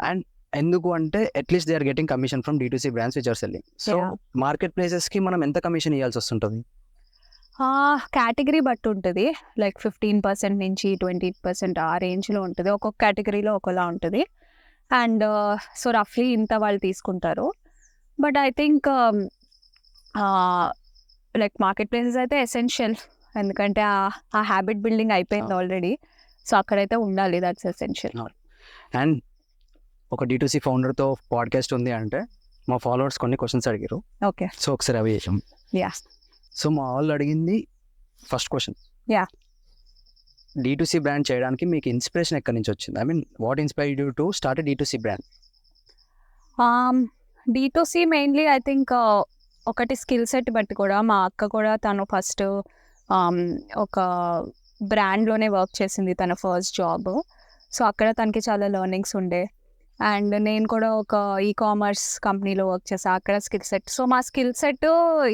And ఎందుకు అంటే at least they are getting commission from D2C brands which are selling. So market ప్లేసెస్కి మనం ఎంత కమిషన్ ఇవ్వాల్సి వస్తుంటుంది? కేటగిరీ బట్టి ఉంటుంది, లైక్ 15% నుంచి 20% ఆ రేంజ్లో ఉంటుంది. ఒక్కొక్క కేటగిరీలో ఒకలా ఉంటుంది. అండ్ సో రఫ్లీ ఇంత వాళ్ళు తీసుకుంటారు. But I think like market places అయితే ఎసెన్షియల్, ఎందుకంటే ఆ హ్యాబిట్ బిల్డింగ్ అయిపోయింది ఆల్రెడీ. సో అక్కడైతే ఉండాలి, దట్స్ ఎసెన్షియల్. అండ్ ఒక D2C ఫౌండర్తో పాడ్కాస్ట్ ఉంది అంటే మా ఫాలోవర్స్ కొన్ని క్వశ్చన్స్ అడిగారు. ఓకే, సో ఒకసారి అవి చేసాం. సో మా వాళ్ళు అడిగింది ఫస్ట్ క్వశ్చన్, D2C బ్రాండ్ చేయడానికి మీకు ఇన్స్పిరేషన్ ఎక్కడి నుంచి వచ్చింది? I mean what inspired you to start D2C brand? D2C mainly I think ఒకటి స్కిల్ సెట్ బట్టి కూడా. మా అక్క కూడా తను ఫస్ట్ ఒక బ్రాండ్లోనే వర్క్ చేసింది తన ఫస్ట్ జాబ్. సో అక్కడ తనకి చాలా లెర్నింగ్స్ ఉండే. అండ్ నేను కూడా ఒక ఈకామర్స్ కంపెనీలో వర్క్ చేసా, అక్కడ స్కిల్ సెట్. సో మా స్కిల్ సెట్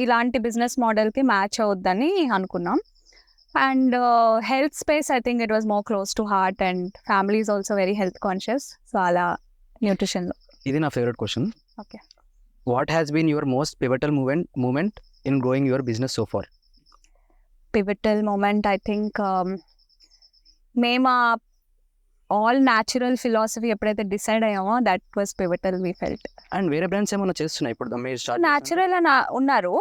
ఇలాంటి బిజినెస్ మోడల్కి మ్యాచ్ అవుద్దని అనుకున్నాం. And health space I think it was more close to heart and family is also very health conscious. So అలా న్యూట్రిషన్లో. ఇది నా favourite question. Okay. What has been your most pivotal moment in growing your business so far? Pivotal moment I think మేము all natural philosophy ఎప్పుడైతే decide అయ్యామో that was pivotal we felt. And వేరే brands ఏమైనా చేస్తున్నాయి ఇప్పుడు మీరు start? Natural అని ఉన్నారు,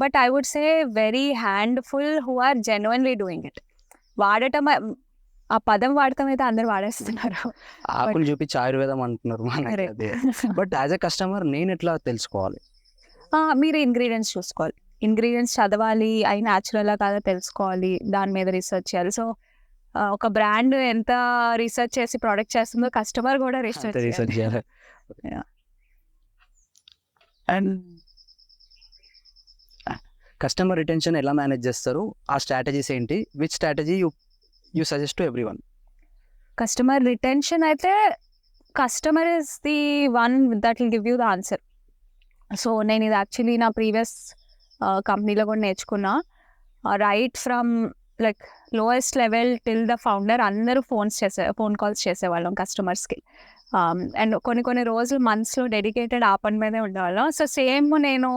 but I would say very handful who are genuinely doing it. వాడటం ఆ పదం వాడటం అయితే అందరు వాడేస్తున్నారు. ఆకులు చూపించి ఆయుర్వేదం అంటున్నారు. బట్ యాజ్ ఎ కస్టమర్ నేను ఎట్లా తెలుసుకోవాలి? మీరు ఇంగ్రీడియంట్స్ చూసుకోవాలి, ఇంగ్రీడియంట్స్ చదవాలి, అవి న్యాచురలా కాదా తెలుసుకోవాలి, దాని మీద రీసెర్చ్ చేయాలి. సో ఒక బ్రాండ్ ఎంత రీసెర్చ్ చేసి ప్రోడక్ట్ చేస్తుందో కస్టమర్ కూడా రీసెర్చ్ చేయాలి. అండ్ కస్టమర్ రిటెన్షన్ ఎలా మేనేజ్ చేస్తారు? ఆ స్ట్రాటజీస్ ఏంటి? Which strategy you suggest to every one? Customer retention అయితే customer is the one that will give you the answer. So నేను ఇది యాక్చువల్లీ నా ప్రీవియస్ కంపెనీలో కూడా నేర్చుకున్నా. Right from like lowest level till the founder అందరూ phone calls చేసేవాళ్ళం కస్టమర్స్కి. అండ్ కొన్ని రోజులు మంత్స్లో డెడికేటెడ్ ఆ పని మీదే ఉండేవాళ్ళం. సో సేమ్ నేను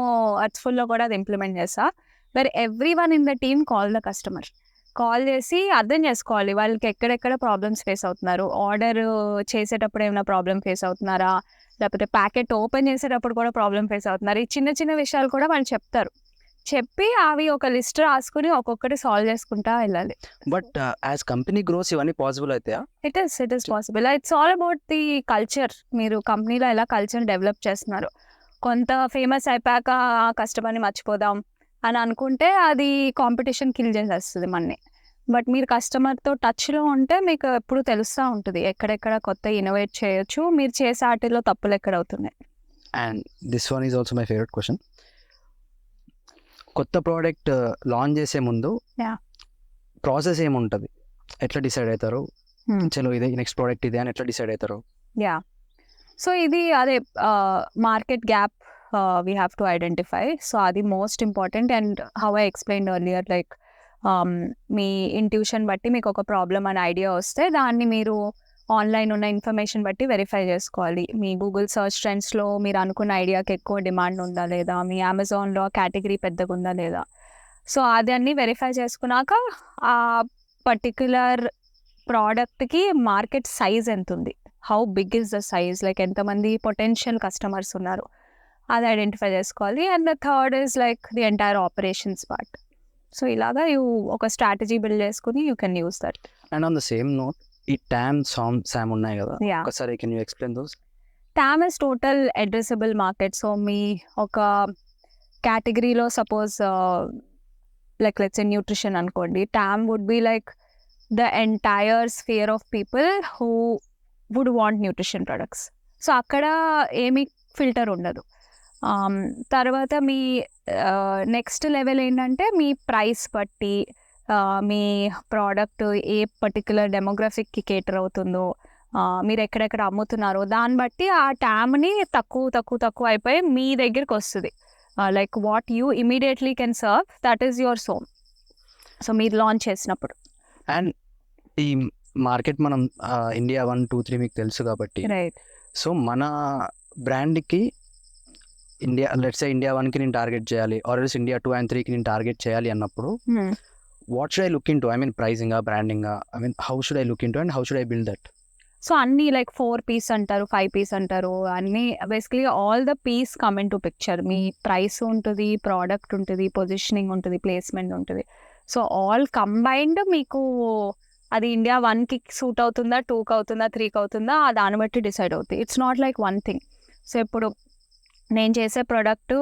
అర్త్ఫుల్లో కూడా అది ఇంప్లిమెంట్ చేసా. Where every one in the team call the customer. Call చేసి అర్థం చేసుకోవాలి వాళ్ళకి ఎక్కడెక్కడ ప్రాబ్లమ్స్ ఫేస్ అవుతున్నారు, ఆర్డర్ చేసేటప్పుడు ఏమైనా ప్రాబ్లమ్ ఫేస్ అవుతున్నారా, లేకపోతే ప్యాకెట్ ఓపెన్ చేసేటప్పుడు కూడా ప్రాబ్లమ్ ఫేస్ అవుతున్నారు. ఈ చిన్న చిన్న విషయాలు కూడా వాళ్ళు చెప్తారు. చెప్పి అవి ఒక లిస్ట్ రాసుకుని ఒక్కొక్కటి సాల్వ్ చేసుకుంటా వెళ్ళాలి. బట్ యాజ్ కంపెనీ గ్రోస్ ఇవన్నీ పాసిబుల్ అవుతాయా? It is possible. It's all about the culture. మీరు కంపెనీలో ఎలా కల్చర్ డెవలప్ చేస్తున్నారు. కొంత ఫేమస్ అయిపోయాక కస్టమర్ని మర్చిపోదాం అని అనుకుంటే అది కాంపిటీషన్ కిల్ చేసేస్తుంది మనని. బట్ మీరు కస్టమర్తో టచ్లో ఉంటే మీకు ఎప్పుడు తెలుస్తూ ఉంటుంది ఎక్కడెక్కడ కొత్త ఇన్నోవేట్ చేయొచ్చు, మీరు చేసే వాటిలో తప్పులు ఎక్కడ అవుతున్నాయి. And this one is also my favourite question. కొత్త ప్రోడక్ట్ లాంచ్ చేసే ముందు ప్రాసెస్ ఏముంటుంది? ఎట్లా డిసైడ్ అవుతారు చలో ఇదే నెక్స్ట్ ప్రోడక్ట్ ఇదే అని ఎట్లా డిసైడ్ అవుతారు? సో ఇది అదే market gap we have to identify. So అది most important. And how I explained earlier like మీ ఇంట్యూషన్ బట్టి మీకు ఒక ప్రాబ్లం అనే ఐడియా వస్తే దాన్ని మీరు ఆన్లైన్ ఉన్న ఇన్ఫర్మేషన్ బట్టి వెరిఫై చేసుకోవాలి. మీ గూగుల్ సర్చ్ ట్రెండ్స్లో మీరు అనుకున్న ఐడియాకి ఎక్కువ డిమాండ్ ఉందా లేదా, మీ అమెజాన్లో కేటగిరీ పెద్దగా ఉందా లేదా. సో అదన్నీ వెరిఫై చేసుకున్నాక ఆ పర్టిక్యులర్ ప్రోడక్ట్కి మార్కెట్ సైజ్ ఎంత ఉంది, how big is the size, like ఎంతమంది పొటెన్షియల్ కస్టమర్స్ ఉన్నారు అది ఐడెంటిఫై చేసుకోవాలి. And the third is like the entire operations part. So ఇలాగా ఒక స్ట్రాటజీ బిల్డ్ చేసుకుని you can use that. And on the same note ఈ TAM, SAM ఉన్నాయి కదా, ఒకసారి can you explain those? TAM is total addressable market. So మీ ఒక కేటగిరీలో suppose like let's say nutrition అనుకోండి, TAM would be like the entire sphere of people who would want nutrition products. So అక్కడ ఏమీ filter ఉండదు. తర్వాత మీ next level ఏంటంటే మీ price బట్టి మీ ప్రోడక్ట్ ఏ పర్టిక్యులర్ డెమోగ్రఫిక్కి కేటర్ అవుతుందో, మీరు ఎక్కడెక్కడ అమ్ముతున్నారో దాన్ని బట్టి ఆ ట్యామ్ని తక్కువ అయిపోయి మీ దగ్గరికి వస్తుంది. Like what you immediately can serve, that is your SOM. So మీరు లాంచ్ చేసినప్పుడు. అండ్ ఈ మార్కెట్ మనం ఇండియా 1, 2, 3 మీకు తెలుసు కాబట్టి, రైట్. సో మన బ్రాండ్కి ఇండియా లెట్స్ సే ఇండియా 1కి నేను టార్గెట్ చేయాలి, ఆర్ ఎల్స్ ఇండియా 2 and 3కి నేను టార్గెట్ చేయాలి అన్నప్పుడు what should I look into? I mean pricing, branding, I mean how should I look into and how should I build that? So అన్నీ like 4 P's అంటారు, 5 P's అంటారు, అన్నీ basically all the P's come into picture. మీ price ఉంటుంది, product ఉంటుంది, positioning ఉంటుంది, placement ఉంటుంది. So all combined మీకు అది ఇండియా 1కి సూట్ అవుతుందా, 2కి అవుతుందా, 3కి అవుతుందా, దాన్ని బట్టి డిసైడ్ అవుతుంది. It's not like one thing. So ఇప్పుడు నేను చేసే product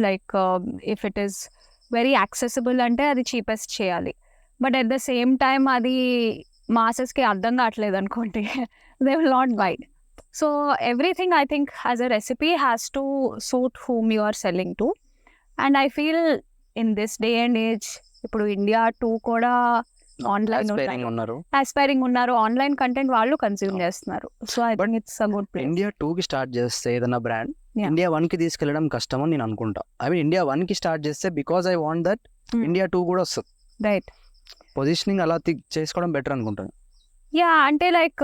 like if it is very accessible అంటే అది చీపెస్ట్ చేయాలి. But at the same time అది మాసెస్కి అర్థం కావట్లేదు అనుకోండి, they will not buy. So everything I think as a recipe has to suit whom you are selling to. And I feel in this day and age ఇప్పుడు India 2 కూడా online aspiring ఉన్నారు, online content వాళ్ళు consume చేస్తున్నారు. So I think it's a good place. India 2 కి start చేస్తే ఏదైనా brand India 1 కి తీసుకెళ్ళడం కష్టం అని నేను అనుకుంటా. ఐ మీన్ ఇండియా 1 కి స్టార్ట్ చేస్తే because I want that India 2 కూడా వస్తుంది. రైట్, పొజిషనింగ్ అలా చేసుకోవడం బెటర్ అనుకుంటాను. యా, అంటే లైక్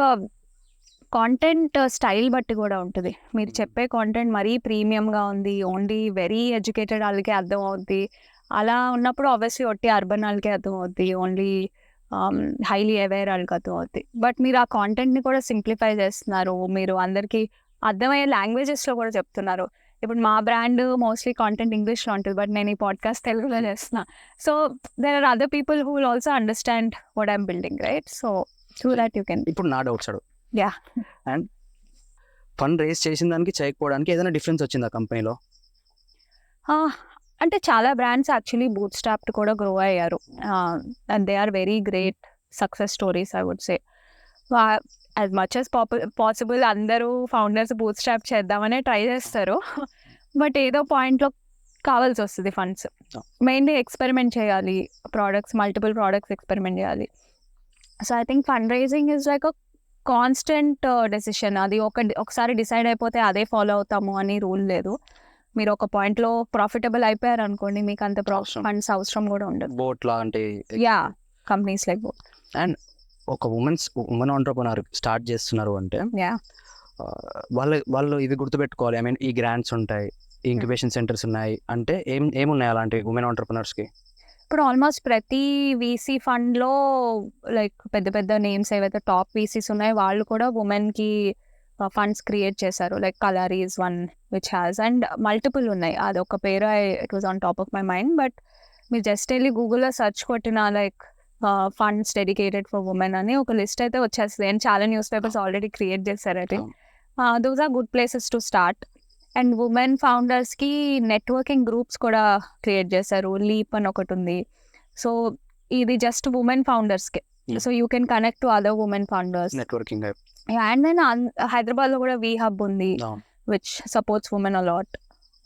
కాంటెంట్ స్టైల్ బట్టి కూడా ఉంటుంది. మీరు చెప్పే కాంటెంట్ మరీ ప్రీమియంగా ఉంది, ఓన్లీ వెరీ ఎడ్యుకేటెడ్ వాళ్ళకే అర్థం అవుద్ది, అలా ఉన్నప్పుడు ఆబ్వియస్లీ ఒట్టి అర్బన్ వాళ్ళకే అర్థం అవుద్ది, ఓన్లీ హైలీ అవేర్ వాళ్ళకి అర్థం అవుద్ది. బట్ మీరు ఆ కాంటెంట్ని కూడా సింప్లిఫై చేస్తున్నారు, మీరు అందరికీ అర్థమయ్యే లాంగ్వేజెస్లో కూడా చెప్తున్నారు. ఇప్పుడు మా బ్రాండ్ మోస్ట్లీ కాంటెంట్ ఇంగ్లీష్లో ఉంటుంది, బట్ నేను ఈ పాడ్కాస్ట్ తెలుగులో చేస్తున్నా. So there are other people who will also understand what I'm building, right? So through that you can. ఇప్పుడు నా డౌట్స్ అడు. యా. అండ్ ఫండ్ రేస్ చేసిన దానికి చేయకపోవడానికి ఏదైనా డిఫరెన్స్ వచ్చిందా కంపెనీలో? అంటే చాలా బ్రాండ్స్ యాక్చువల్లీ బూట్ స్ట్రాప్డ్ కూడా గ్రో అయ్యారు, and they are very great success stories I would say. As much as possible అందరూ ఫౌండర్స్ బూట్ స్ట్రాప్ చేద్దామనే ట్రై చేస్తారు, బట్ ఏదో పాయింట్లో కావాల్సి వస్తుంది ఫండ్స్. మెయిన్లీ ఎక్స్పెరిమెంట్ చేయాలి, మల్టిపుల్ ప్రోడక్ట్స్ ఎక్స్పెరిమెంట్ చేయాలి. So I think fund raising is like a constant decision. అది ఒకసారి డిసైడ్ అయిపోతే అదే ఫాలో అవుతాము అని రూల్ లేదు. మీరు ఒక పాయింట్లో ప్రాఫిటబుల్ అయిపోయారు అనుకోండి, మీకు అంత ఫండ్స్ అవసరం కూడా ఉండదు. బోట్ లాంటి కంపెనీస్ లైక్ బోట్. అండ్ ఒక ఉమెన్ ఆంటర్‌ప్రెన్యూర్ స్టార్ట్ చేస్తున్నారు అంటే వాళ్ళు ఇది గుర్తుపెట్టుకోవాలి. ఐ మీన్ ఈ గ్రాంట్స్ ఉంటాయి, ఈ ఇంక్యుబేషన్ సెంటర్స్ ఉన్నాయి అంటే ఏమున్నాయి అలాంటి ఉమెన్ ఆంటర్‌ప్రెన్యూర్స్కి? ఇప్పుడు ఆల్మోస్ట్ ప్రతి వీసీ ఫండ్లో లైక్ పెద్ద పెద్ద నేమ్స్ ఏవైతే టాప్ వీసీస్ ఉన్నాయో వాళ్ళు కూడా ఉమెన్కి ఫండ్స్ క్రియేట్ చేశారు. Like colour is one which has, and multiple ఉన్నాయి. అది ఒక పేరు it was on top of my mind, but మీరు జస్ట్ వెళ్ళి గూగుల్లో సెర్చ్ కొట్టిన like funds dedicated for women అని ఒక లిస్ట్ అయితే వచ్చేస్తుంది. అండ్ చాలా న్యూస్ పేపర్స్ ఆల్రెడీ క్రియేట్ చేశారు. I think those are good places to start. And women ఫౌండర్స్కి నెట్వర్కింగ్ గ్రూప్స్ కూడా క్రియేట్ చేశారు. లీప్ అని ఒకటి ఉంది. సో ఇది జస్ట్ ఉమెన్ ఫౌండర్స్కే. So you can connect to other women founders. Networking. And then హైదరాబాద్లో కూడా వీ హబ్ ఉంది which supports women a lot.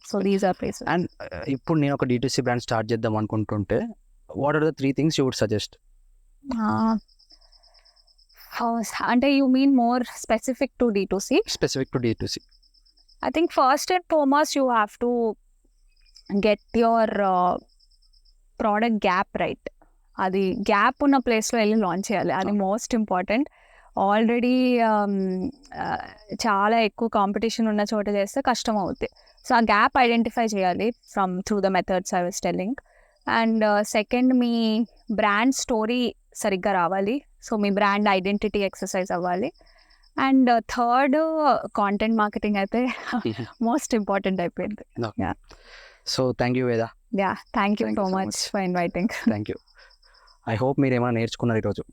So these are places. And ఇప్పుడు నేను ఒక D2C బ్రాండ్ స్టార్ట్ చేద్దాం అనుకుంటుంటే what are the 3 things you would suggest? అంటే you mean more specific to D2C? Specific to D2C. I think first and foremost you have to get your product gap right. అది gap ఉన్న ప్లేస్లో వెళ్ళి launch చేయాలి, అది most important. Already చాలా ఎక్కువ competition ఉన్న చోట చేస్తే కష్టం అవుతుంది. సో ఆ గ్యాప్ ఐడెంటిఫై చేయాలి through the methods I was telling. And second, me brand story సరిగ్గా రావాలి. సో మీ బ్రాండ్ ఐడెంటిటీ ఎక్సర్సైజ్ అవ్వాలి. అండ్ థర్డ్, కాంటెంట్ మార్కెటింగ్ అయితే మోస్ట్ ఇంపార్టెంట్ అయిపోయింది. So thank you Veda. Thank you so much for inviting. Thank you. I hope మీరు ఏమైనా నేర్చుకున్నారు ఈరోజు.